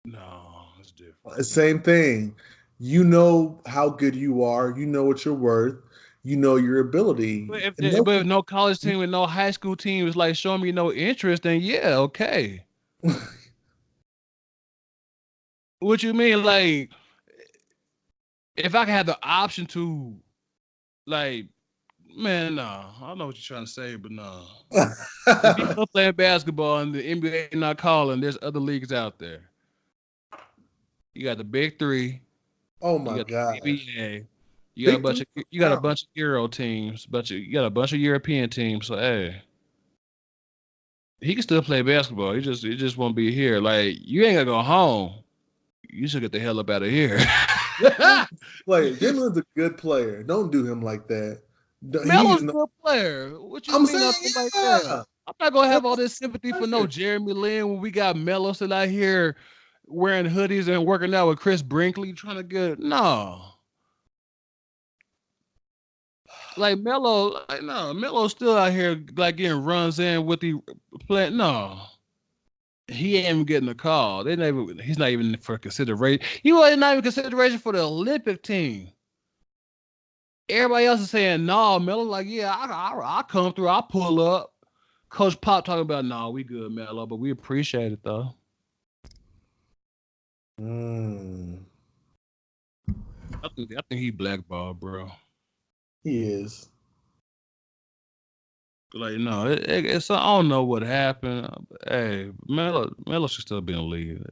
No, it's different. Same thing. You know how good you are. You know what you're worth. You know your ability. But if no college team and no high school team is like showing me no interest, then yeah, okay. What you mean? Like, if I can have the option to, like, man, no. I don't know what you're trying to say, but no. If you're still playing basketball and the NBA not calling, there's other leagues out there. You got the Big Three. Oh my God. You got a bunch of Euro teams, you got a bunch of European teams. So hey, he can still play basketball. He just won't be here. Like, you ain't gonna go home. You should get the hell up out of here. Jalen's a good player. Don't do him like that. Melo's a good player. What you mean? Like that? I'm not gonna have all this sympathy for no Jeremy Lin when we got Melo still out here wearing hoodies and working out with Chris Brinkley trying to get no. Like Melo's still out here like getting runs in with the play. No, he ain't even getting a call. He's not even for consideration. He wasn't not even consideration for the Olympic team. Everybody else is saying no. Melo like, yeah, I come through. I pull up. Coach Pop talking about no, we good, Melo, but we appreciate it though. I think he blackballed, bro. He is. Like, no, it's I don't know what happened. Hey, Melo should still be in the league.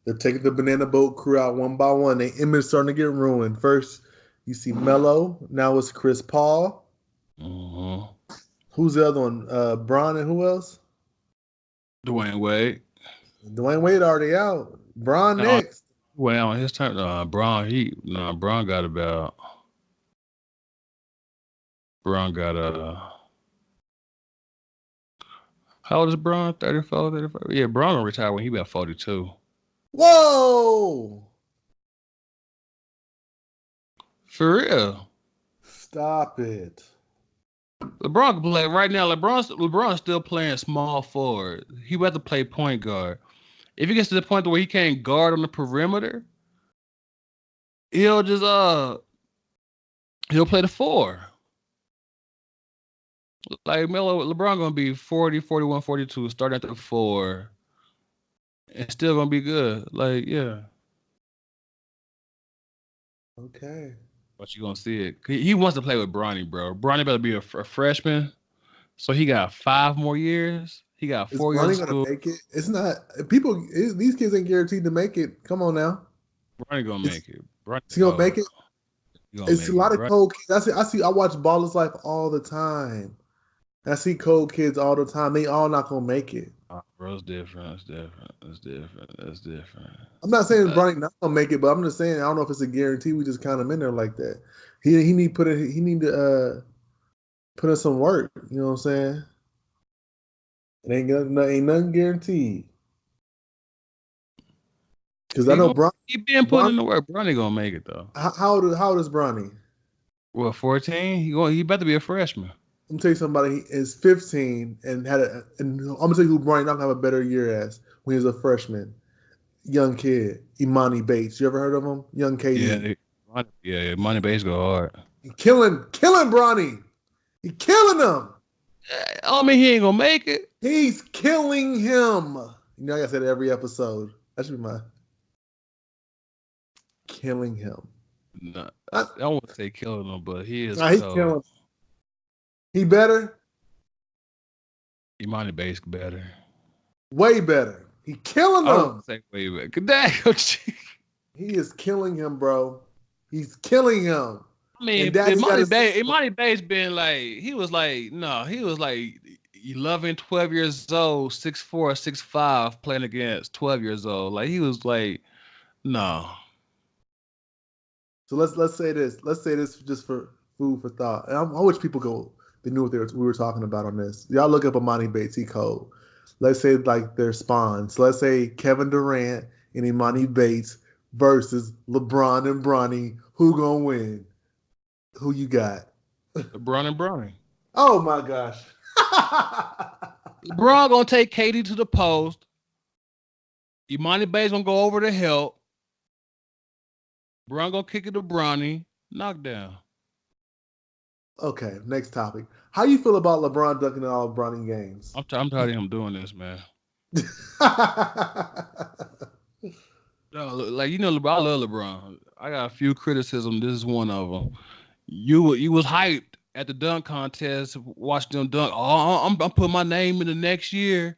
They're taking the banana boat crew out one by one. Their image starting to get ruined. First, you see Melo. Now it's Chris Paul. Who's the other one? Bron and who else? Dwayne Wade. Dwayne Wade already out. Bron next. Well, on his turn, Bron got about. Bron got how old is Bron? 34, 35? Yeah, Bron gonna retire when he about 42. Whoa! For real. Stop it. LeBron can play right now. LeBron's still playing small forward. He would have to play point guard. If he gets to the point where he can't guard on the perimeter, he'll just he'll play the 4. Like LeBron gonna be 40, 41, 42, starting at the 4, and still gonna be good. Like, yeah. Okay. But you gonna see it. He wants to play with Bronny, bro. Bronny better be a freshman, so he got 5 more years. He got Is 4 years of Bronny gonna school. make it? It's not people. These kids ain't guaranteed to make it. Come on now. Bronny gonna make it. Bronny Is he gonna make cold. it? He gonna It's a make it, lot of bro. cold kids. I watch Ballers Life all the time. I see cold kids all the time. They all not gonna make it. Bro, it's different. It's different. It's different. It's different. I'm not saying Bronny not gonna make it, but I'm just saying I don't know if it's a guarantee. We just count him in there like that. He need to put in some work. You know what I'm saying? Ain't nothing guaranteed. Because I know He been putting in the work. Bronny gonna make it though. How old is Bronny? Well, 14. He about to be a freshman. I'm gonna tell you somebody is 15 and and I'm gonna tell you who Bronny not gonna have a better year as when he was a freshman. Young kid, Imani Bates. You ever heard of him? Young KD. Money base go hard. He killing Bronny. He killing him. I mean, he ain't gonna make it. He's killing him. You know, like I said every episode. That should be my killing him. No, I don't want to say killing him, but he is. He killing. He better. Imani base better. Way better. He killing him. Say way better. He is killing him, bro. He's killing him. I mean, Imani Bates been like, he was like 11, 12 years old, 6'4", 6'5", playing against 12 years old. Like, he was like, no. So let's say this. Let's say this just for food for thought. And I wish people they knew what we were talking about on this. Y'all look up Imani Bates, he cold. Let's say like their spawns. So let's say Kevin Durant and Imani Bates versus LeBron and Bronny. Who gonna win? Who you got? LeBron and Bronny. Oh my gosh. LeBron gonna take KD to the post. Imani Bates gonna go over to help. Bron gonna kick it to Bronny. Knockdown. Okay, next topic. How you feel about LeBron dunking in all of Bronny games? I'm tired of him doing this, man. No, like, you know, I love LeBron. I got a few criticisms. This is one of them. You was hyped at the dunk contest, watched them dunk. Oh, I'm putting my name in the next year.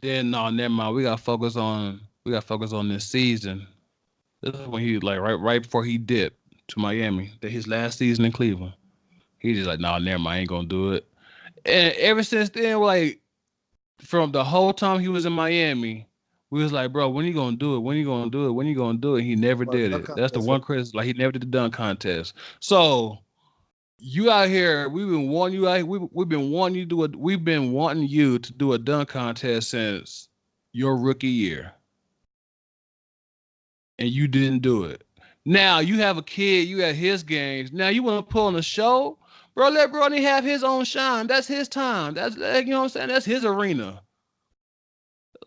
Then no, never mind. We gotta focus on this season. This is when he like right before he dipped to Miami. That his last season in Cleveland. He just like, no, never mind. I ain't gonna do it. And ever since then, like from the whole time he was in Miami, we was like, bro, when you gonna do it? When you gonna do it? When you gonna do it? He never did it. That's the one criticism. Like, he never did the dunk contest. So you out here, we've been wanting you out. We've been wanting you to do it. We've been wanting you to do a dunk contest since your rookie year, and you didn't do it. Now you have a kid. You at his games. Now you want to put on a show, bro. Let Bronny have his own shine. That's his time. That's, you know what I'm saying. That's his arena.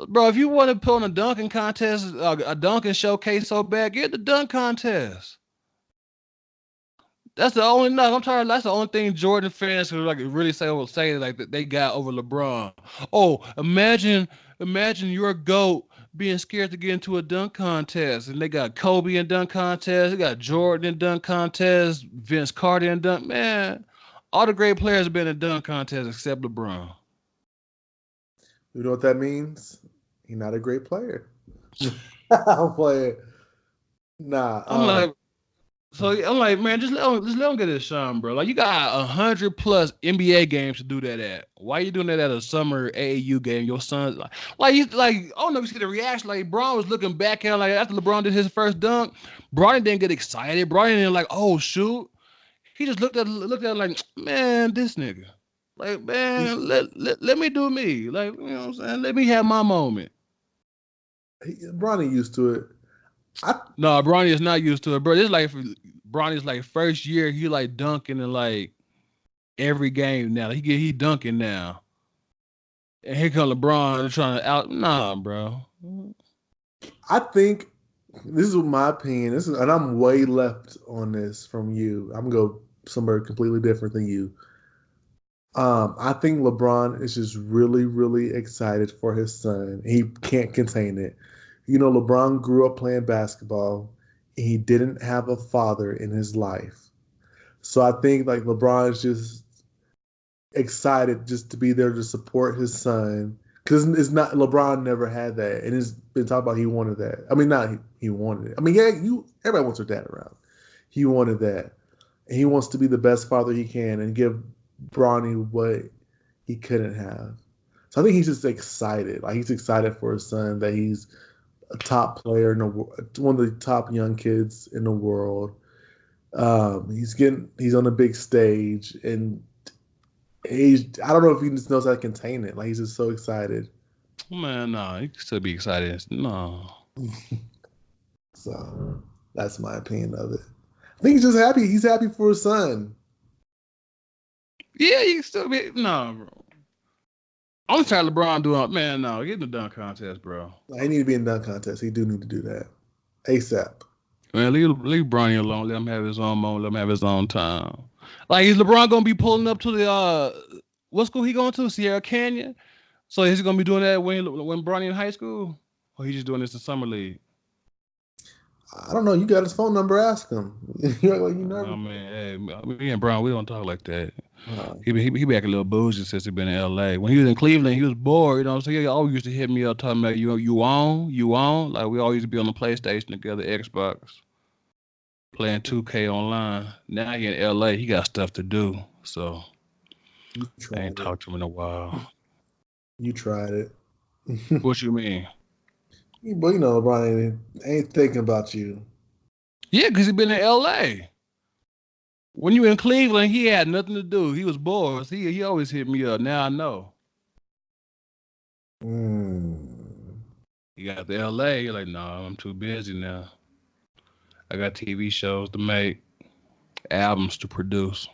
Bro, if you want to put on a dunking contest, a dunking showcase so bad, get the dunk contest. That's the only no. I'm tired. That's the only thing Jordan fans could like really say like that they got over LeBron. Oh, imagine your GOAT being scared to get into a dunk contest, and they got Kobe in dunk contest. They got Jordan in dunk contest. Vince Carter in dunk. Man, all the great players have been in dunk contest except LeBron. You know what that means? He's not a great player. I'm playing. Nah. I'm like, man, just let him get his shine, bro. Like, you got 100+ NBA games to do that at. Why you doing that at a summer AAU game? Your son's like I don't know if you see the reaction. Like, Bron was looking back at him, like after LeBron did his first dunk, Bron didn't get excited. Bron didn't like, oh shoot. He just looked at him like, man, this nigga. Like, man, let me do me. Like, you know what I'm saying? Let me have my moment. Bronny used to it. No, Bronny is not used to it, bro. It's like Bronny's like first year, he like dunking in like every game now. He dunking now. And here come LeBron trying to out. Nah, bro. I think this is my opinion. And I'm way left on this from you. I'm gonna go somewhere completely different than you. I think LeBron is just really, really excited for his son. He can't contain it. You know, LeBron grew up playing basketball. He didn't have a father in his life. So I think like LeBron's just excited just to be there to support his son. Because it's not LeBron never had that, and it's been talked about he wanted that. I mean, not he wanted it. I mean, yeah, everybody wants their dad around. He wanted that, and he wants to be the best father he can and give Bronny what he couldn't have. So I think he's just excited. Like he's excited for his son that he's a top player in the one of the top young kids in the world. He's on a big stage, and I don't know if he just knows how to contain it. Like he's just so excited. Man, no, he can still be excited. No. So that's my opinion of it. I think he's just happy. He's happy for his son. Yeah, you can still be bro. I'm tired of LeBron doing. Man, no, get in the dunk contest, bro. He need to be in the dunk contest. He do need to do that ASAP. Man, leave Bronny alone. Let him have his own moment. Let him have his own time. Like, is LeBron gonna be pulling up to the what school he going to? Sierra Canyon. So is he gonna be doing that when Bronny in high school, or he just doing this in summer league? I don't know. You got his phone number. Ask him. You're like you never. I mean, hey, me and Bron, we don't talk like that. He be acting a little bougie since he been in LA. When he was in Cleveland, he was bored. You know what I'm saying? He always used to hit me up talking about you on. Like we always used to be on the PlayStation together, Xbox, playing 2K online. Now he in LA, he got stuff to do. So I ain't talked to him in a while. You tried it. What you mean? But you know, LeBron ain't thinking about you. Yeah, because he been in LA. When you in Cleveland, he had nothing to do. He was bored. He always hit me up. Now I know. He got to LA. You're like, no, I'm too busy now. I got TV shows to make, albums to produce.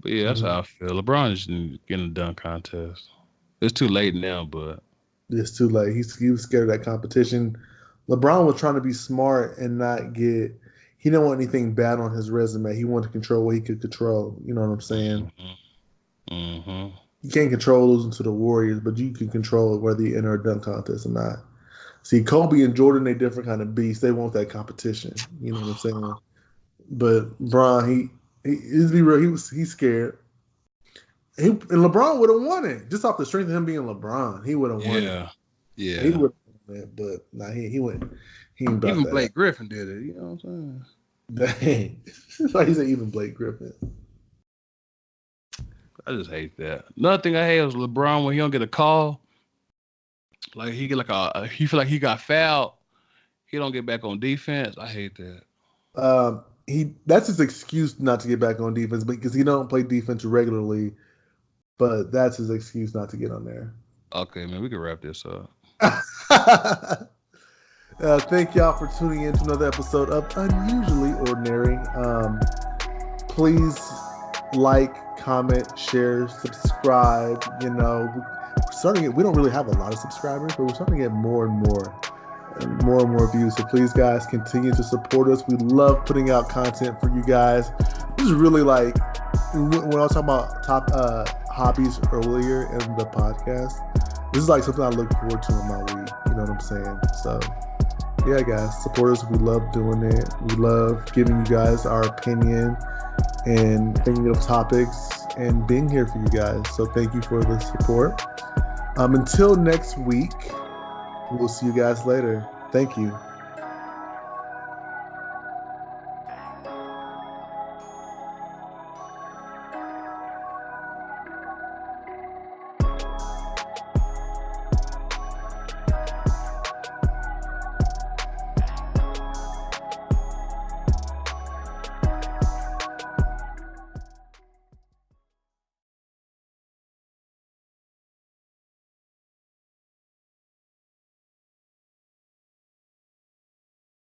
But yeah, that's how I feel. LeBron is getting a dunk contest. It's too late now, but it's too late. He was scared of that competition. LeBron was trying to be smart and not get. He didn't want anything bad on his resume. He wanted to control what he could control. You know what I'm saying? Mm-hmm. You can't control losing to the Warriors, but you can control whether you enter a dunk contest or not. See, Kobe and Jordan, they different kind of beasts. They want that competition. You know what I'm saying? But Bron, let's be real, he's scared. And LeBron would have won it just off the strength of him being LeBron. He would have won it. Yeah. He would have won it, but nah, he went. He ain't about even that. Blake Griffin did it. You know what I'm saying? Dang, like he said, even Blake Griffin. I just hate that. Another thing I hate is LeBron when he don't get a call. Like he get he feel like he got fouled. He don't get back on defense. I hate that. That's his excuse not to get back on defense because he don't play defense regularly. But that's his excuse not to get on there. Okay, man, we can wrap this up. Thank y'all for tuning in to another episode of Unusually Ordinary. Please like, comment, share, subscribe. You know, we don't really have a lot of subscribers, but we're starting to get more and more views. So please, guys, continue to support us. We love putting out content for you guys. This is really like when I was talking about top hobbies earlier in the podcast. This is like something I look forward to in my week. You know what I'm saying? So yeah, guys, support us. We love doing it. We love giving you guys our opinion and thinking of topics and being here for you guys. So thank you for the support. Until next week, we'll see you guys later. Thank you.